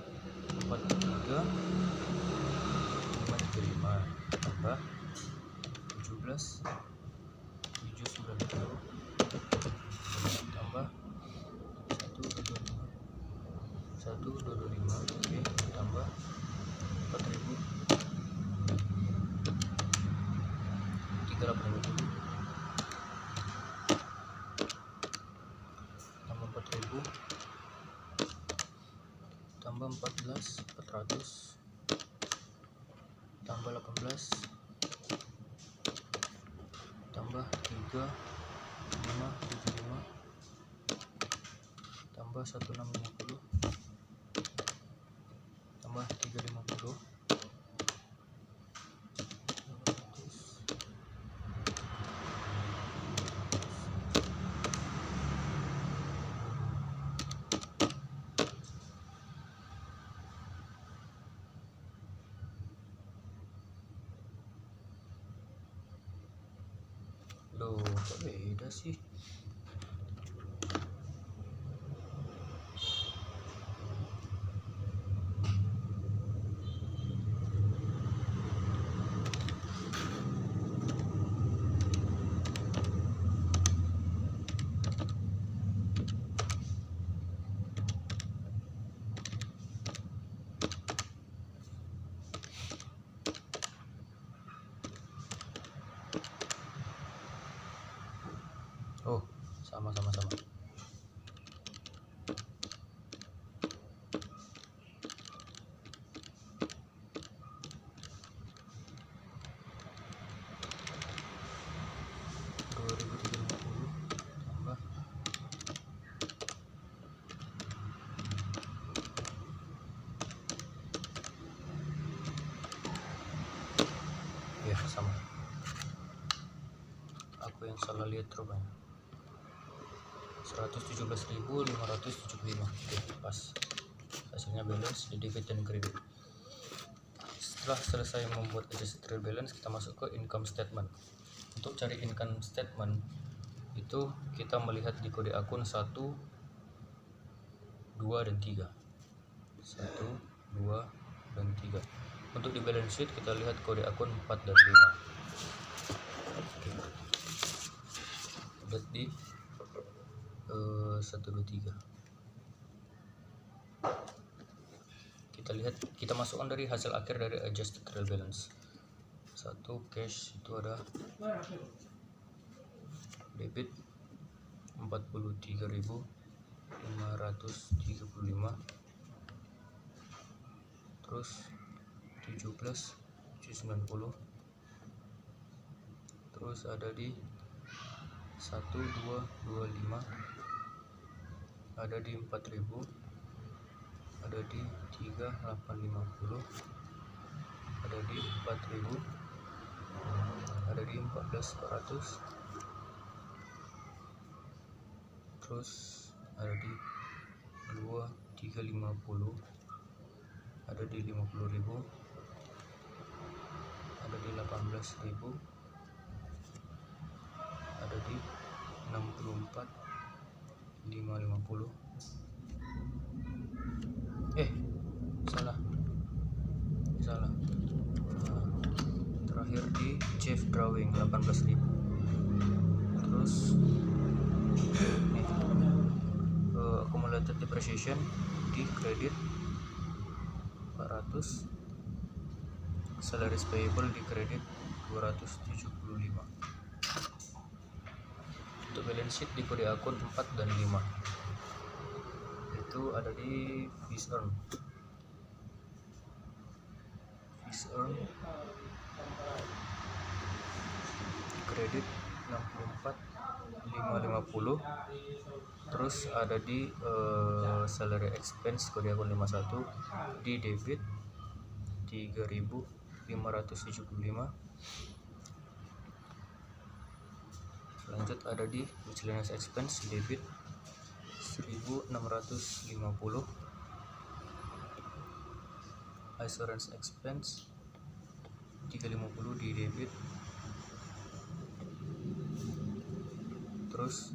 [SPEAKER 1] 43.535 tambah 17 790 tambah 125 oke, tambah 4.000 380 tambah 4.000 tambah 14.400 tambah 18 tambah 3.575 tambah 1650 tambah 350 loh, kok beda sih? salah lihat rupanya. 117.575. Oke, pas. Hasilnya balance di debit dan kredit. Setelah selesai membuat adjusted real balance, kita masuk ke income statement. Untuk cari income statement itu kita melihat di kode akun 1, 2, dan 3. 1, 2, dan 3. Untuk di balance sheet kita lihat kode akun 4 dan 5. Oke. Lihat di 1, 2, 3. Kita lihat, kita masukkan dari hasil akhir dari adjusted real balance. 1 cash itu ada debit 43.535, terus 17.90, terus ada di 1225, ada di 4.000, ada di 3850, ada di 4.000, ada di 14.400, terus ada di 2350, ada di 50.000, ada di 18.000, ada di 64.550. salah. Nah, terakhir di Jeff Drawing 18.000. Terus accumulated depreciation di kredit 400, salaries payable di kredit 275. Untuk balance sheet di kode akun 4 dan 5 itu ada di fees earn kredit 64.550, terus ada di salary expense kode akun 51 di debit 3.575. Lanjut ada di miscellaneous expense debit 1.650, assurance expense 350 di debit, terus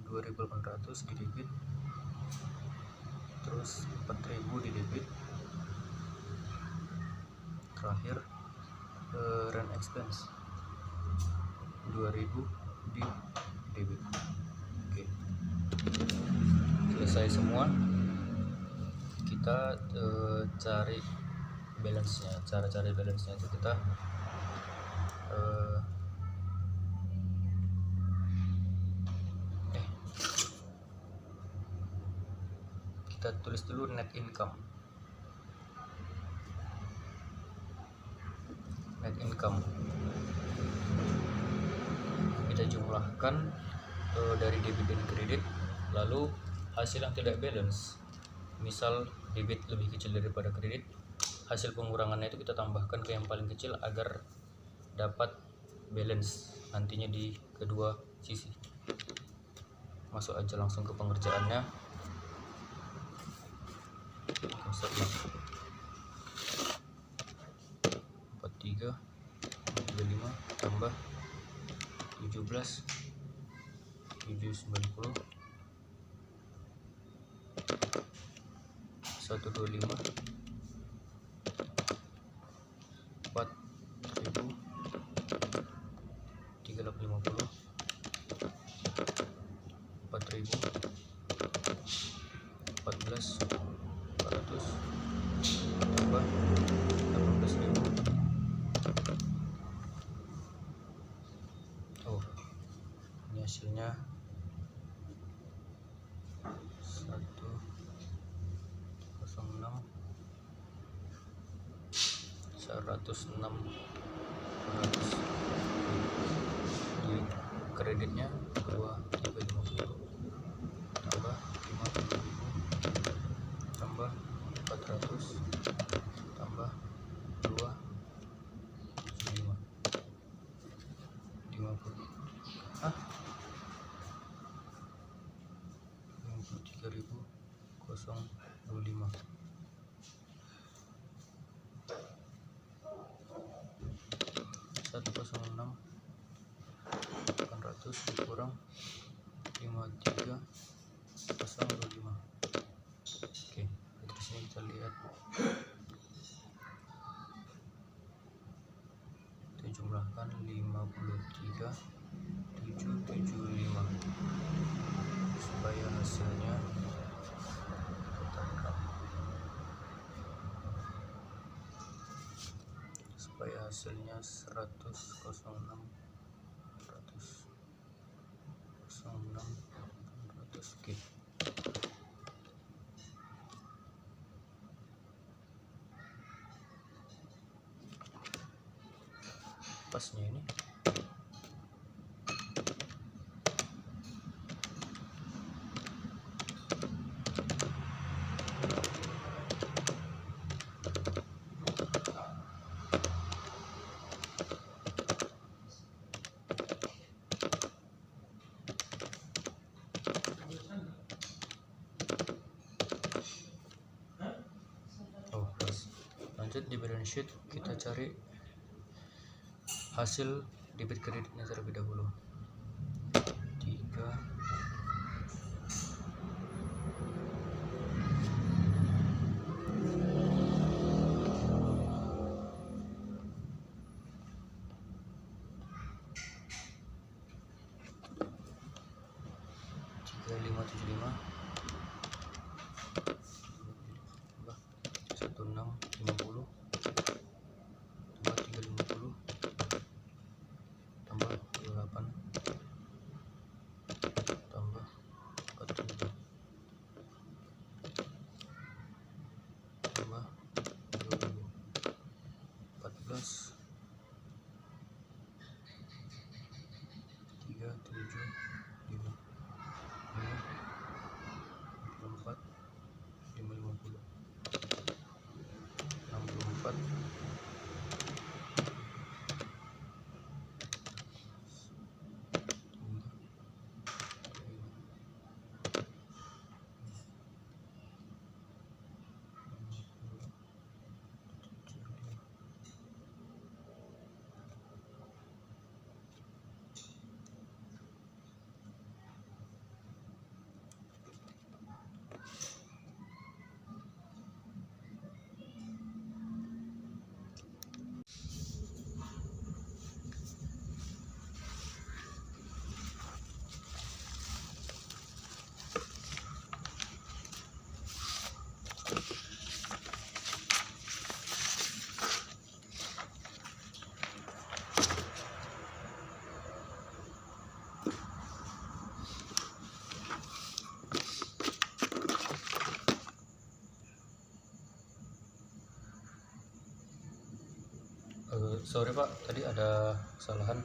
[SPEAKER 1] 2.800 di debit, terus 4.000 di debit, terakhir rent expense 2.000 di debit. Oke, selesai semua. Kita cari balance-nya. Cara cari balance-nya itu kita kita tulis dulu net income. Kita jumlahkan dari debit dan kredit, lalu hasil yang tidak balance, misal debit lebih kecil daripada kredit, hasil pengurangannya itu kita tambahkan ke yang paling kecil agar dapat balance nantinya di kedua sisi. Masuk aja langsung ke pengerjaannya. 43 35 tambah 17 790 125 4.000 350 4.000 14 400 tambah 18.000. Ini hasilnya 106 di kreditnya 2.350 tambah 50.000 tambah 400 tambah 2 5 50. 25. Satu kosong 6 800 dikurang 53 025. Oke, dari sini kita lihat kita jumlahkan 53 775 supaya hasilnya supaya hasilnya 100 06 100 06 100. Oke, pasnya ini pas. Lanjut di balance sheet kita cari hasil debit kreditnya terlebih dahulu. 3 3575 1650 tambah 350 tambah 28 tambah 47 tambah 14 375 54 550 64 sorry Pak, tadi ada kesalahan.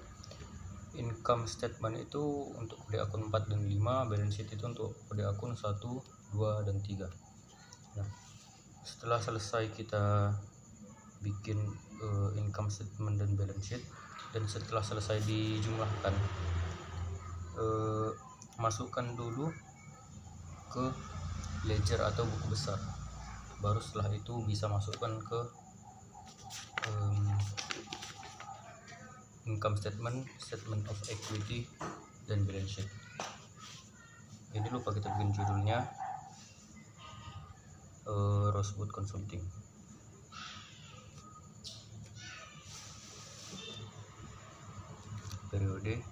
[SPEAKER 1] Income statement itu untuk kode akun 4 dan 5, balance sheet itu untuk kode akun 1, 2, dan 3. Nah, setelah selesai kita bikin income statement dan balance sheet, dan setelah selesai dijumlahkan, masukkan dulu ke ledger atau buku besar, baru setelah itu bisa masukkan ke income statement, statement of equity, dan balance sheet. Jadi lupa kita bikin judulnya Rosewood Consulting. Periode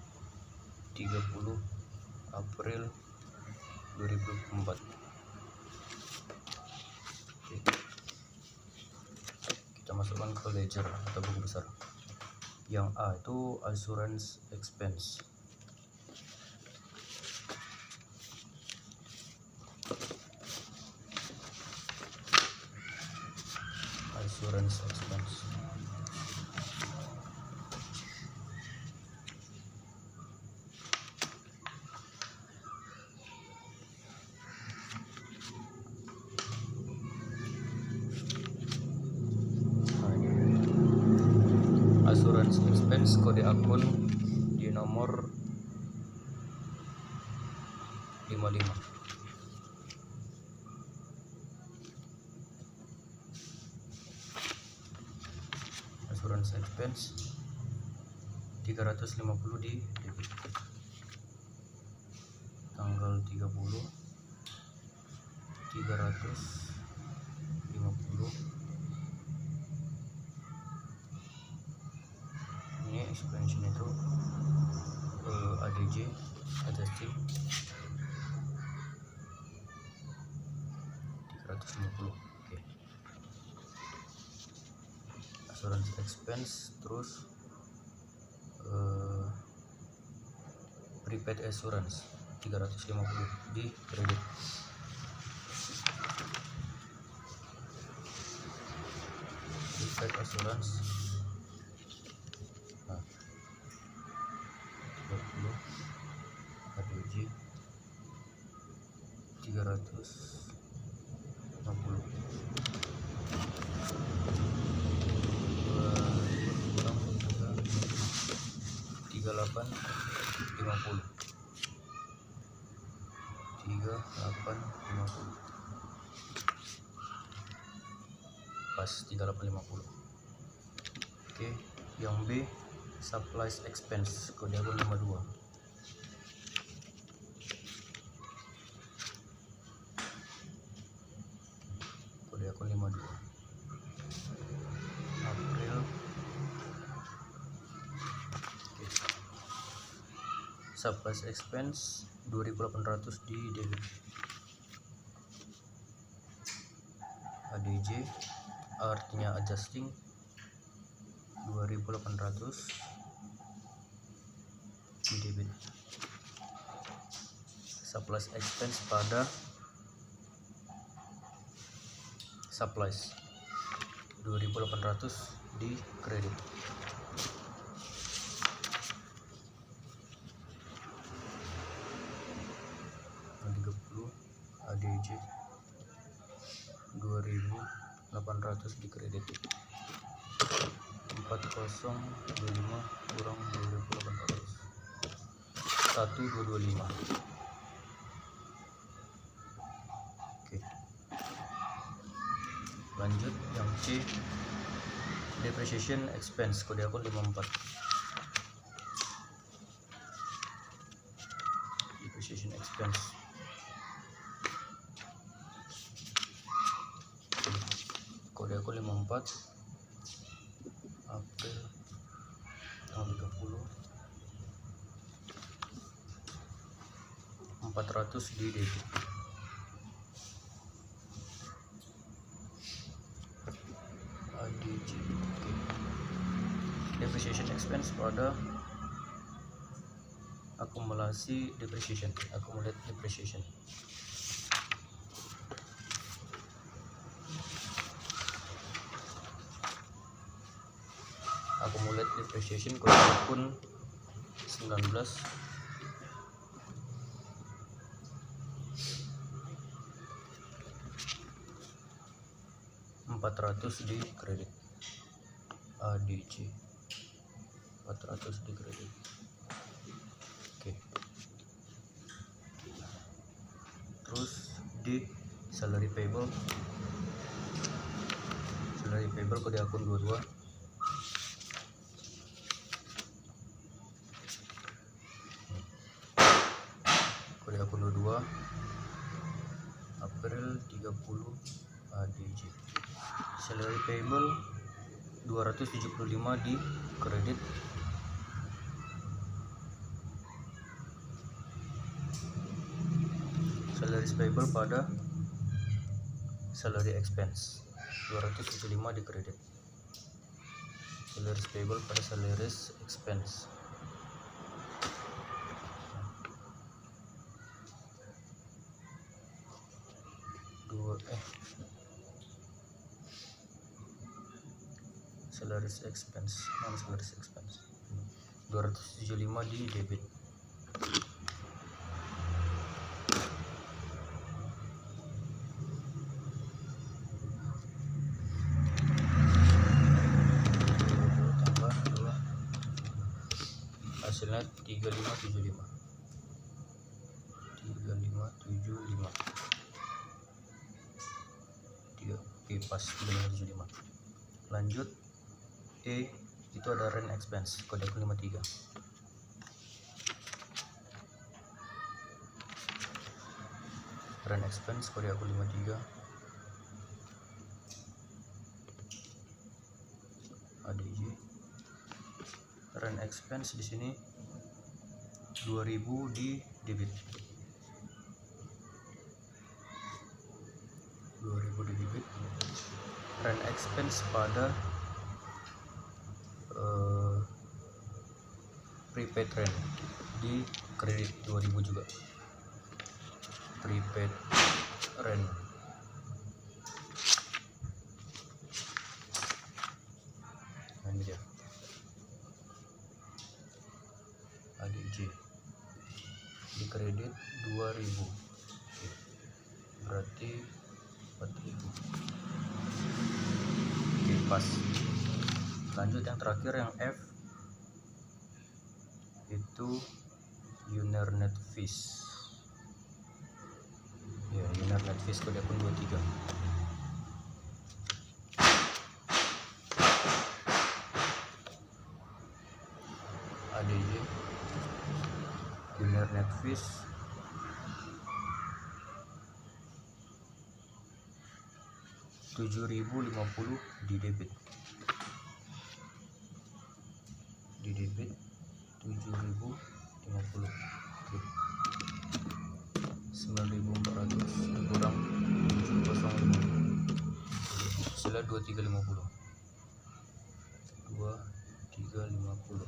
[SPEAKER 1] 30 April 2024. Oke. Kita masukkan ke ledger atau buku besar. Yang A itu assurance expense. Assurance expense. Assurance expense kode akun di nomor 55. expense 350 di debit. Tanggal 30 350. Ini expansion itu ADJ adjusting 350. Oke. Asuransi expense, terus prepaid assurance 350 di kredit. Prepaid assurance 30 ADJ 350. 3850. Pas 3850. Oke, yang B supplies expense, kode akun 52. Kode akun 52. April. Oke. Supplies expense 2800 di debit. ADJ artinya adjusting 2800 di debit. Supplies expense pada supplies 2800 di kredit. ADJ 2800 di kredit. 4025 kurang 2800 1225. Oke, lanjut yang C depreciation expense, kode akun 54. Depreciation expense kode akun 54. April tanggal 30 400 di debit. ADJ. Oke. Depreciation expense pada akumulasi depreciation, accumulate depreciation. Accumulate depreciation kode akun 19. 400 di kredit. ADC 400 di kredit. Oke. Terus di salary payable. Salary payable kode akun 22. Kode akun 22 April 30 ADJ. Salary payable 275 di kredit. Salary payable pada salary expense 275 di kredit. Salary payable pada salary expense. Salary expense, non salary expense 275 di debit. Tambah 2, hasilnya 3575. 3575 3, oke, pas 3575. Lanjut itu ada rent expense kode akun 53. Rent expense kode akun 53. ADJ. Rent expense di sini 2000 di debit. 2000 di debit. Rent expense pada prepaid rent di kredit 2000 juga. Prepaid rent. Nah, ini dia. ADJ di kredit 2000. Oke. Berarti 4000. Oke, pas. Lanjut yang terakhir yang F itu Unernet fees. Ya, Unernet fees kode akun 23. ADJ Unernet fees 7050 di debit. Di debit 7050. Oke. 9400 dikurang 7050 hasilnya 2350. 2350.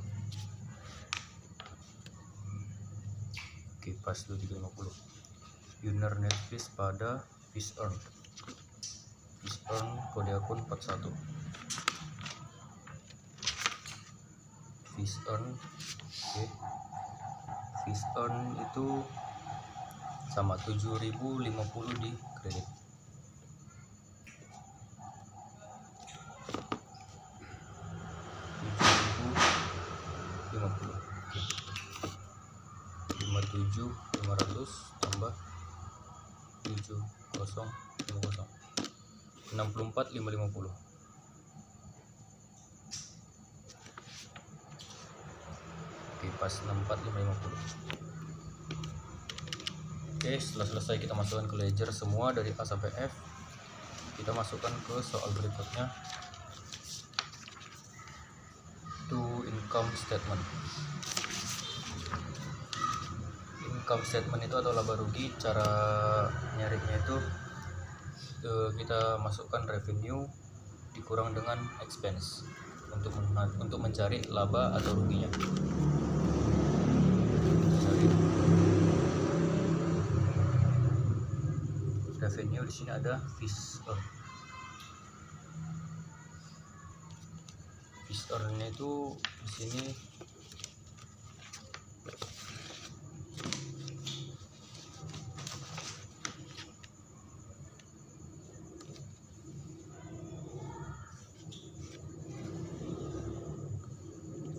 [SPEAKER 1] Oke, pas 2350. Unernet fees pada fees earn. Fees earn kode akun 41. Fees earn. Oke. Fees earn itu sama 7050 di kredit. 7050. Oke. 57500 tambah 7050 64550. Oke, pas 64550. Oke, setelah selesai kita masukkan ke ledger semua dari A sampai F. Kita masukkan ke soal berikutnya, to income statement. Income statement itu atau laba rugi, cara nyarinya itu kita masukkan revenue dikurang dengan expense untuk mencari laba atau ruginya. Cari revenue, di sini ada fees earn. Fees earn itu di sini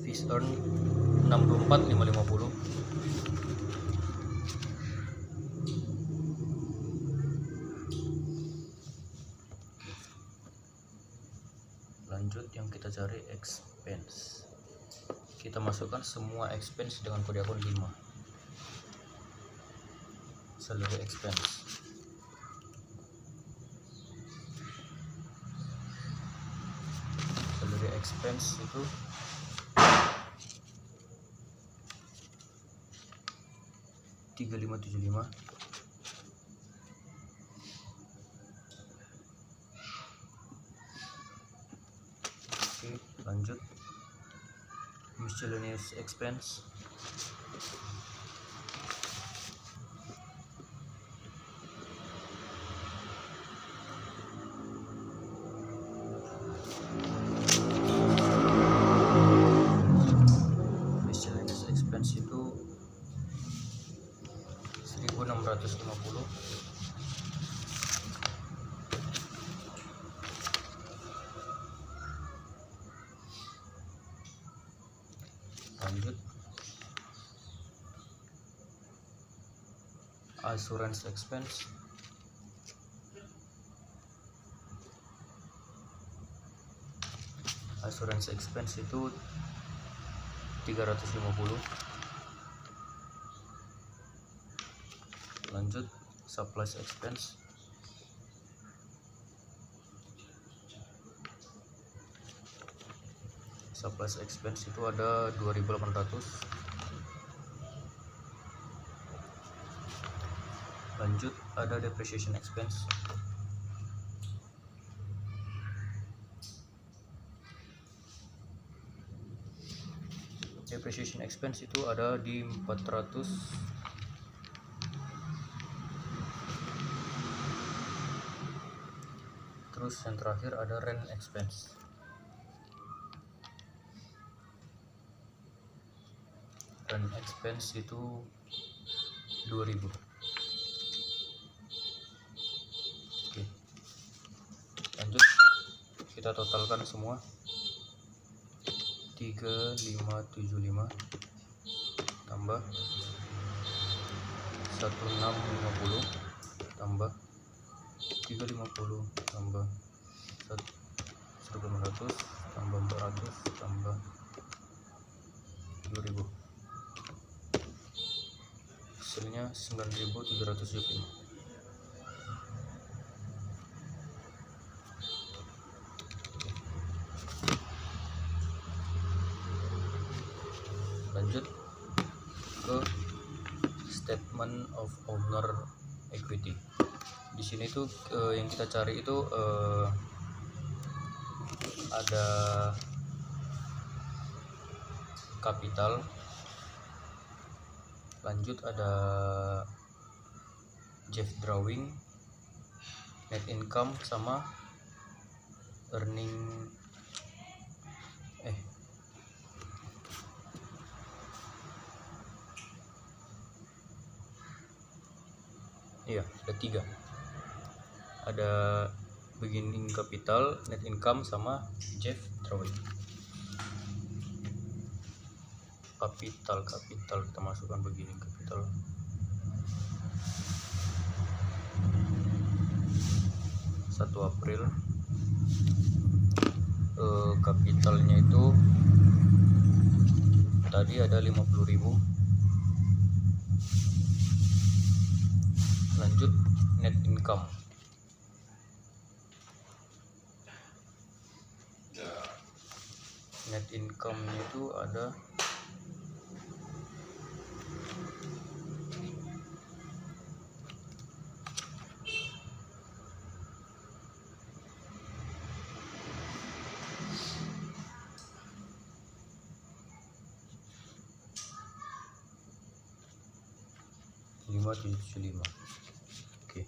[SPEAKER 1] fees earn 64550. Lanjut yang kita cari expense. Kita masukkan semua expense dengan kode akun 5. Salary expense. Salary expense itu 3575. Oke, lanjut miscellaneous expense. Miscellaneous expense itu 1650. Lanjut assurance expense. Assurance expense itu 350. Lanjut, supplies expense itu ada 2.800. Lanjut, ada depreciation expense. Depreciation expense itu ada di 400. Terus yang terakhir ada rent expense. Rent expense itu 2.000. Oke. Lanjut, kita totalkan semua. 3575 tambah 1650 tambah 350 tambah 1.500 tambah 400 tambah 2000. Hasilnya 9.775. Lanjut ke statement of owner equity. Di sini tuh yang kita cari itu ada kapital, lanjut ada Jeff drawing, net income, sama earning iya, ada 3. Ada beginning capital, net income, sama Jeff drawing. Kapital kita masukkan beginning capital. April kapitalnya itu tadi ada 50.000. Lanjut, net income. Net income-nya itu ada 575. Oke.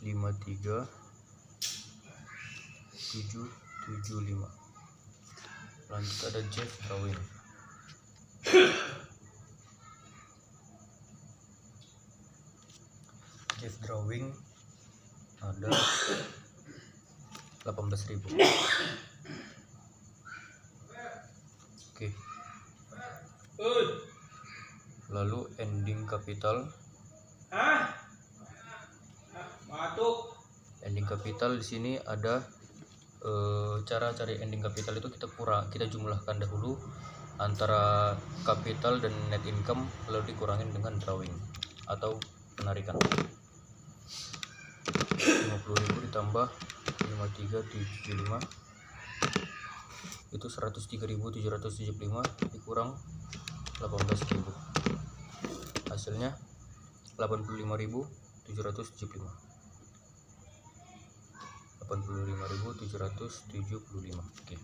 [SPEAKER 1] 53775. Lanjut ada Jeff drawing. Jeff drawing ada 18.000. Oke. Lalu ending capital. Ending capital di sini ada cara cari ending capital itu kita jumlahkan dahulu antara capital dan net income, lalu dikurangin dengan drawing atau penarikan. 50.000 ditambah 5375 itu 103.775 dikurang 18.000. Hasilnya 85.775. 85.775. Oke.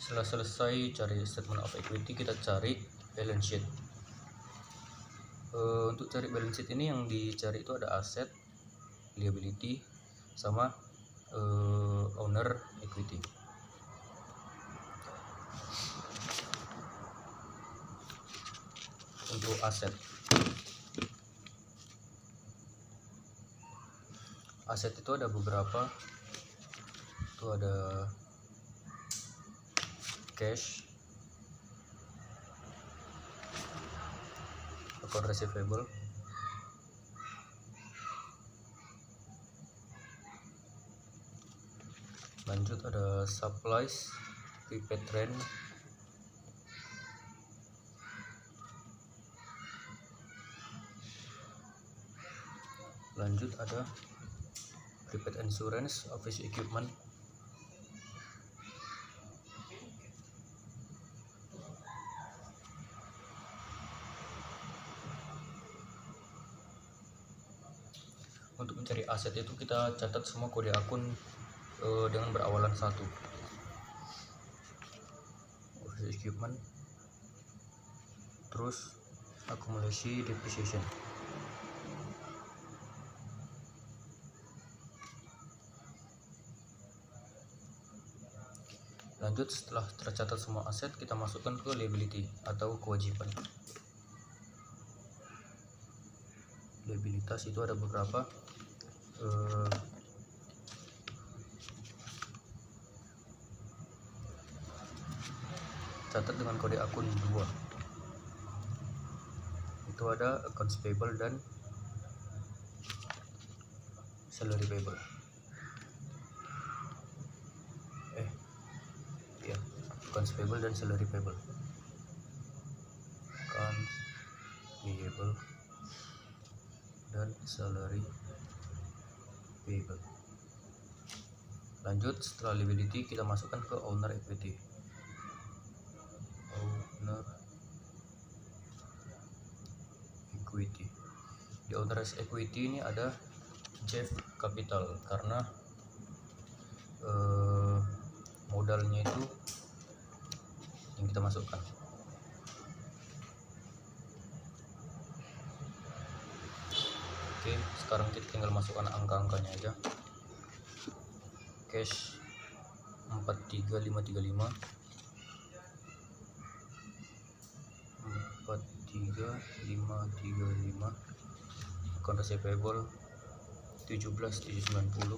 [SPEAKER 1] Setelah selesai cari statement of equity, kita cari balance sheet. Untuk cari balance sheet ini yang dicari itu ada aset, liability, sama owner equity. Untuk aset itu ada beberapa. Itu ada cash, account receivable, Lanjut ada supplies, prepaid rent, lanjut ada prepaid insurance, office equipment, untuk mencari aset itu kita catat semua kode akun dengan berawalan 1. Office equipment, terus akumulasi depreciation. Lanjut, setelah tercatat semua aset, kita masukkan ke liability atau kewajiban. Liabilitas itu ada beberapa, catat dengan kode akun 2. Itu ada accounts payable dan salary payable. Accounts payable dan salary payable. Accounts payable dan salary payable. Lanjut, setelah liability kita masukkan ke owner equity. Owner equity. Di owner equity ini ada Jeff Capital karena modalnya itu yang kita masukkan. Oke, sekarang kita tinggal masukkan angka-angkanya aja. Cash 43535, 43535, account receivable 17790,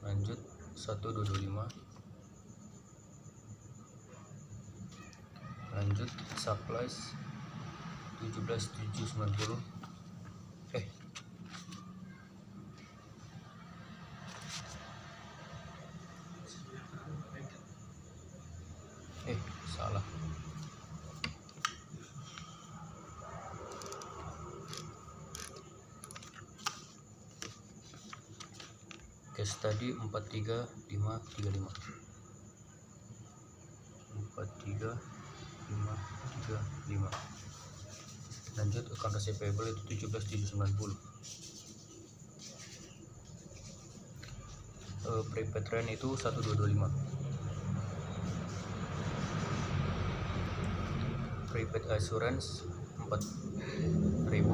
[SPEAKER 1] lanjut 1225, lanjut supplies 17790, salah. Cash tadi 43535, 43535. Lanjut account receivable itu 17790. Prepaid rent itu 1225. Prepaid assurance 4000.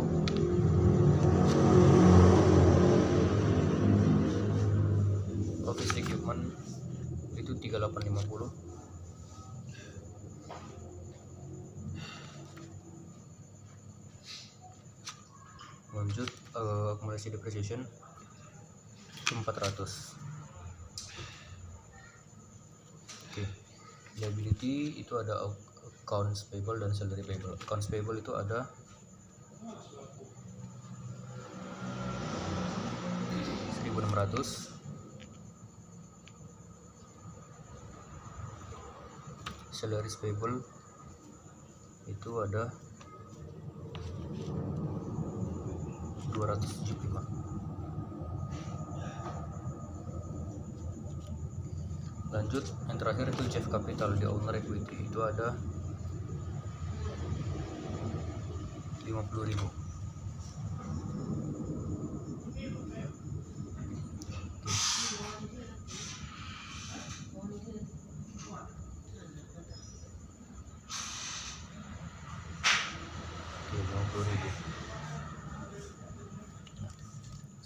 [SPEAKER 1] Office equipment itu 3850. Lanjut akumulasi depreciation itu 400. Oke, liability itu ada accounts payable dan salary payable. Accounts payable itu ada 1600. Salaries payable itu ada 275. Lanjut, yang terakhir itu Jeff Capital di owner equity, itu ada 50.000.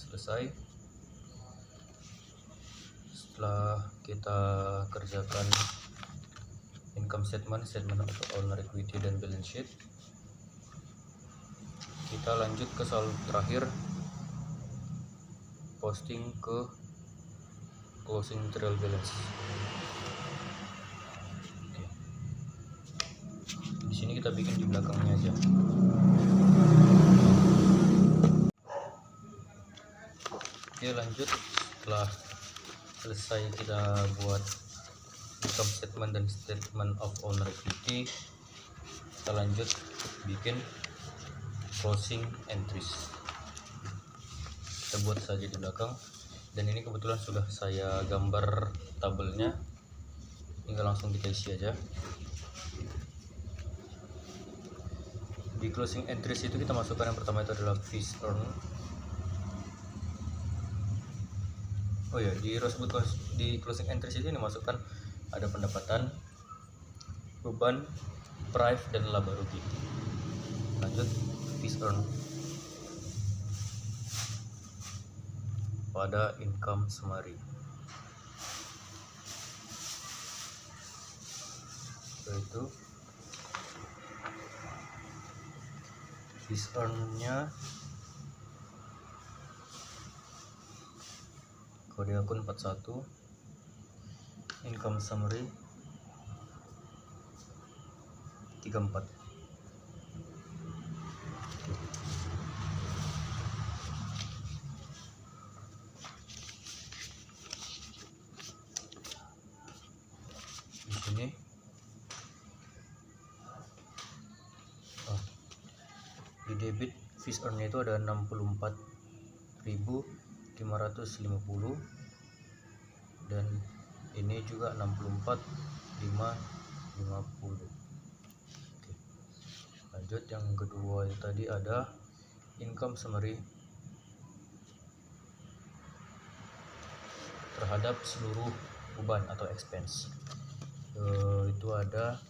[SPEAKER 1] Selesai. Setelah kita kerjakan income statement, statement of owner equity dan balance sheet, kita lanjut ke saldo terakhir, posting ke closing trial balance. Oke. Di sini kita bikin di belakangnya aja. Oke, lanjut. Setelah selesai kita buat income statement dan statement of owner equity, kita lanjut bikin closing entries. Kita buat saja di belakang, dan ini kebetulan sudah saya gambar tabelnya, tinggal langsung kita isi aja. Di closing entries itu kita masukkan yang pertama itu adalah fees earn. Oh ya, di closing entries itu dimasukkan ada pendapatan, beban, price, dan laba rugi. Lanjut, fees earn pada income summary. Yaitu fees earn-nya kode akun 41, income summary 34. Di sini di debit fees earn itu ada 64.550, dan ini juga 64.550. Oke. Lanjut, yang kedua itu tadi ada income summary terhadap seluruh beban atau expense. Itu ada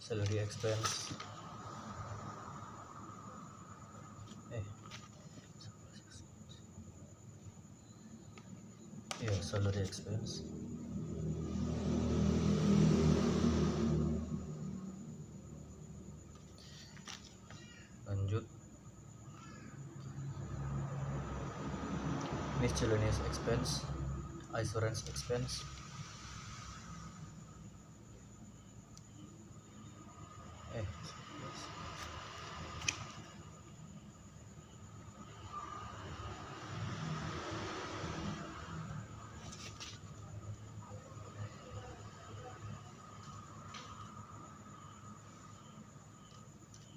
[SPEAKER 1] salary expense, salary expense, lanjut miscellaneous expense, assurance expense,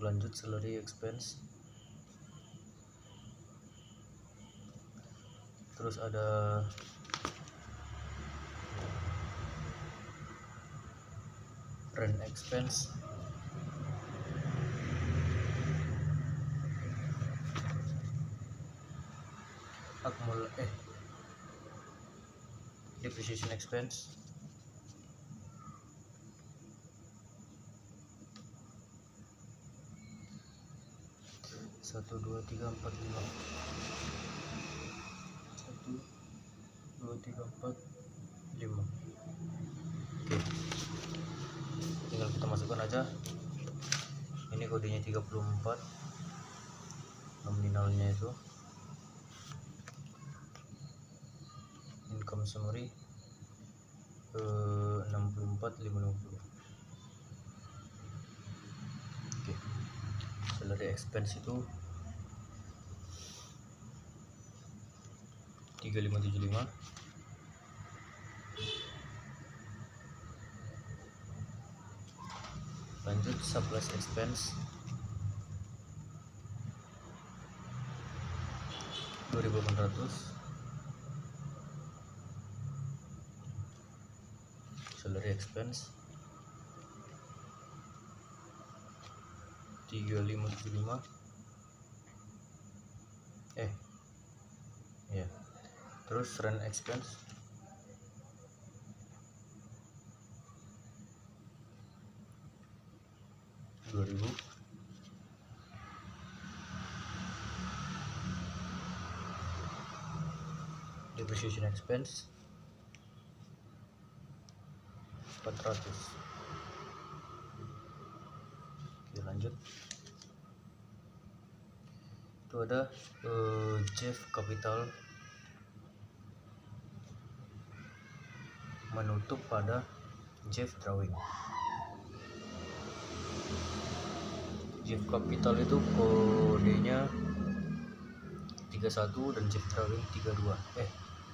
[SPEAKER 1] lanjut salary expense, terus ada rent expense, depreciation expense, satu dua tiga empat lima, 1 2 3 4 5. Oke, tinggal kita masukkan aja. Ini kodenya 34, nominalnya itu income summary 64.550. Oke, salary expense itu 3575. Lanjut supplies expense 2.800. Salary expense 3575. Terus rent expense 2.000. Depreciation expense 400. Oke, lanjut. Itu ada Jeff Capital menutup pada Jeff Drawing. Jeff Capital itu kodenya 31 dan Jeff Drawing 32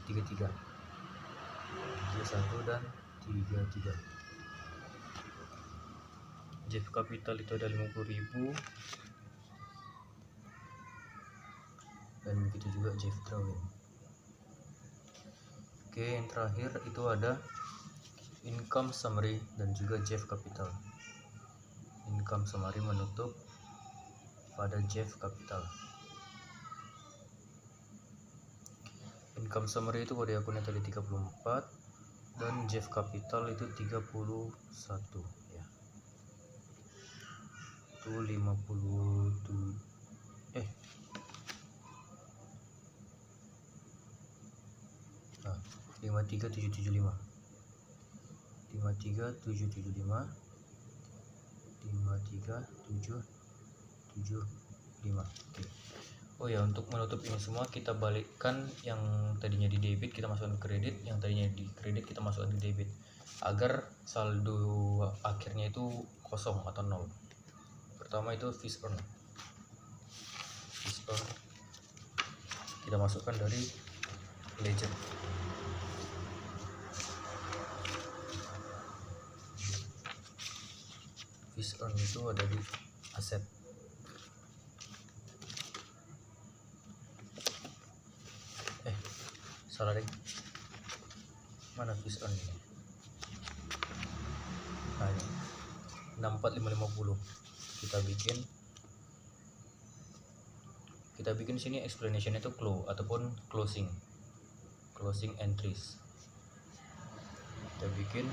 [SPEAKER 1] 33 31 dan 33. Jeff Capital itu ada 50.000 dan begitu juga Jeff Drawing. Oke, yang terakhir itu ada income summary dan juga Jeff Capital. Income summary menutup pada Jeff Capital. Income summary itu kode akunnya tadi 34 dan Jeff Capital itu 31 ya. Itu 53775 Oke. Oh ya, untuk menutup ini semua kita balikkan yang tadinya di debit kita masukkan ke kredit, yang tadinya di kredit kita masukkan ke debit agar saldo akhirnya itu kosong atau nol. Pertama itu fees earn kita masukkan dari ledger. Fees earn itu ada di aset. Salah deh, mana fees earn ini? Nah, ini 64550 kita bikin sini explanation itu close ataupun closing entries. Kita bikin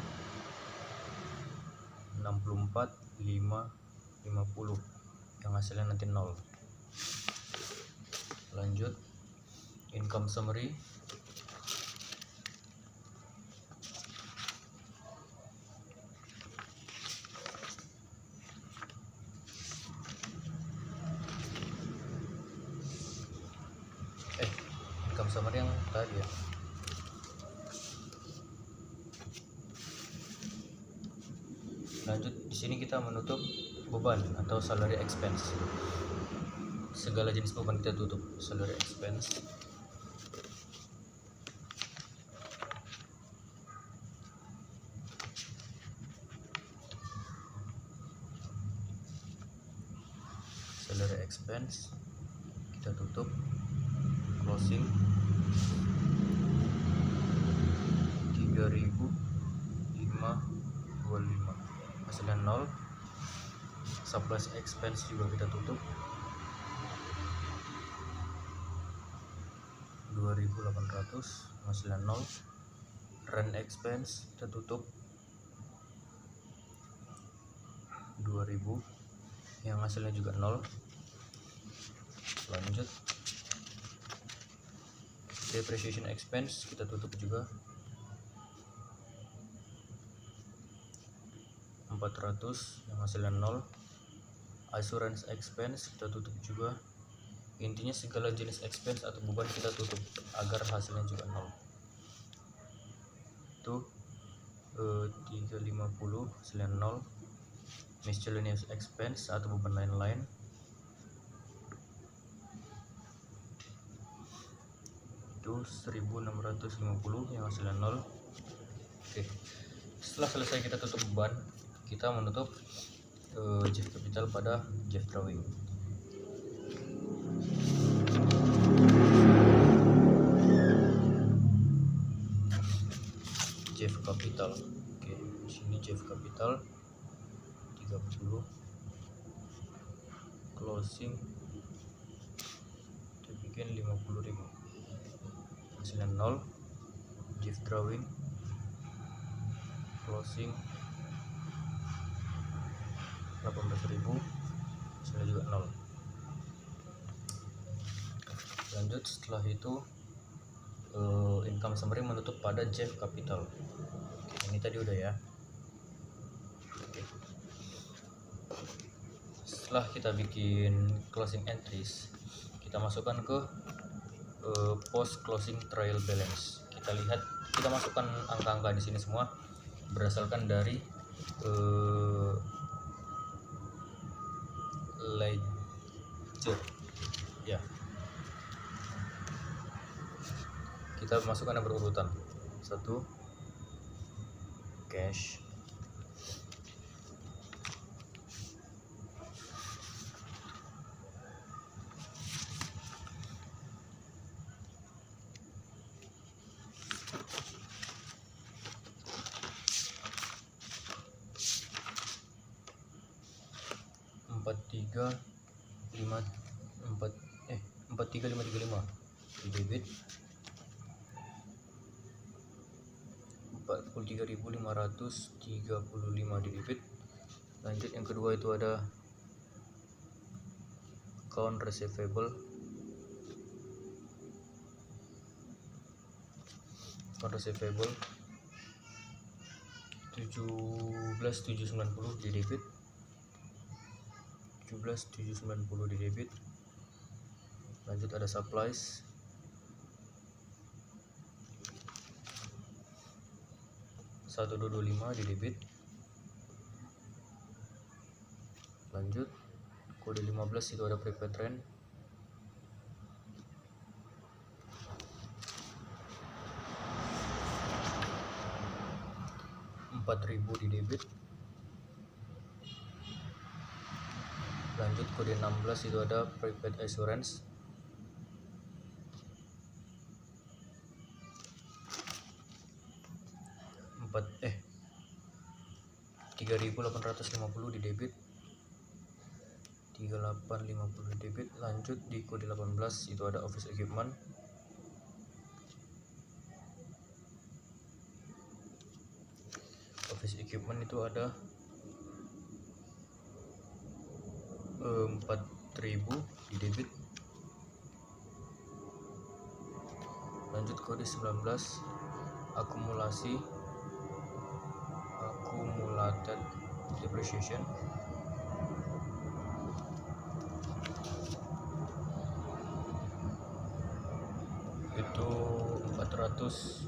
[SPEAKER 1] 64550 yang hasilnya nanti 0. Lanjut income summary. Income summary yang tadi ya. Lanjut di sini kita menutup beban atau salary expense. Segala jenis beban kita tutup. Salary expense. Salary expense kita tutup. Closing 3.525 hasilnya 0. Supplies expense juga kita tutup 2.800 hasilnya 0. Rent expense kita tutup 2.000 yang hasilnya juga 0. Lanjut depreciation expense kita tutup juga 400 yang hasilnya 0. Assurance expense kita tutup juga. Intinya segala jenis expense atau beban kita tutup agar hasilnya juga 0. Itu 350 hasilnya 0. Miscellaneous expense atau beban lain-lain itu 1650 yang hasilnya 0. Oke, setelah selesai kita tutup beban, kita menutup Jeff Capital pada Jeff Drawing. Jeff Capital. Oke, di sini Jeff Capital 30. Closing kita bikin 50.000 hasilnya 0. Jeff Drawing closing 18.000 hasilnya juga 0. Lanjut setelah itu income summary menutup pada Jeff Capital. Oke, ini tadi udah ya. Oke. Setelah kita bikin closing entries, kita masukkan ke post closing trial balance. Kita lihat, kita masukkan angka-angka di sini semua berdasarkan dari signature ya. Kita masukkan berurutan. 1 cash, 43535 di debit, 43.535 di debit. Lanjut yang kedua itu ada account receivable, 17.790 di debit, 17.790 di debit. Lanjut ada supplies, 1225 di debit. Lanjut kode 15 itu ada prepaid rent, 4.000 di debit. Lanjut kode 16 itu ada prepaid assurance, 3.850 di debit, 3.850 di debit. Lanjut di kode 18 itu ada office equipment, itu ada 4.000 di debit. Lanjut kode 19 accumulated depreciation, itu 400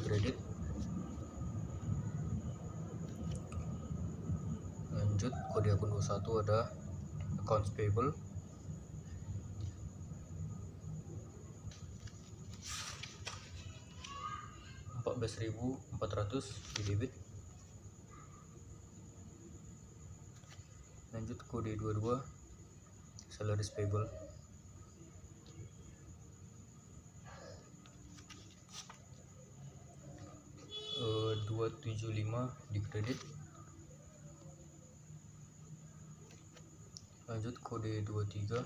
[SPEAKER 1] kredit. Lanjut kode akun 21 ada accounts payable, 14.400 di debit. Lanjut kode 22 salaries payable, 275 di kredit. Lanjut kode 23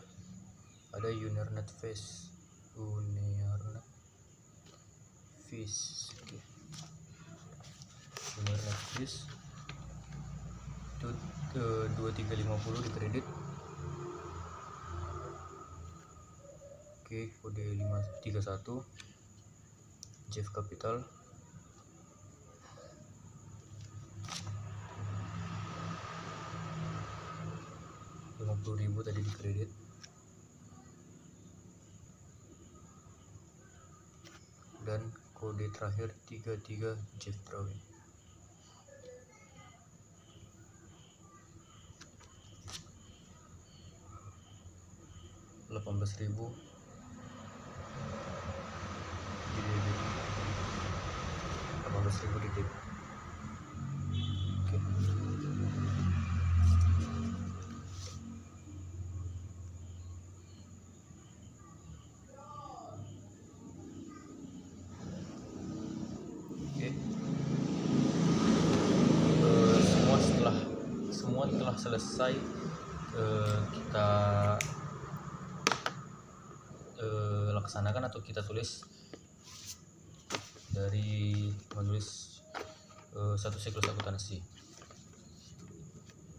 [SPEAKER 1] ada Unirnet fees, Unirnet fees itu 2350 di kredit. Oke, kode 531 Jeff Capital, 50.000 tadi di kredit. Dan kode terakhir 33 Jeff Drawing. $18.000 di debit, 18.000 di debit. Oke. Semua telah selesai. Kita laksanakan atau kita tulis dari menulis satu siklus akuntansi.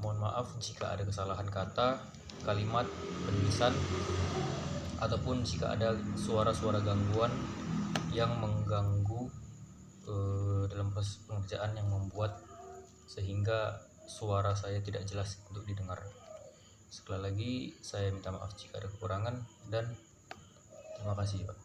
[SPEAKER 1] Mohon maaf jika ada kesalahan kata, kalimat, penulisan, ataupun jika ada suara-suara gangguan yang mengganggu dalam proses pengerjaan yang membuat sehingga suara saya tidak jelas untuk didengar. Sekali lagi saya minta maaf jika ada kekurangan dan terima kasih Pak.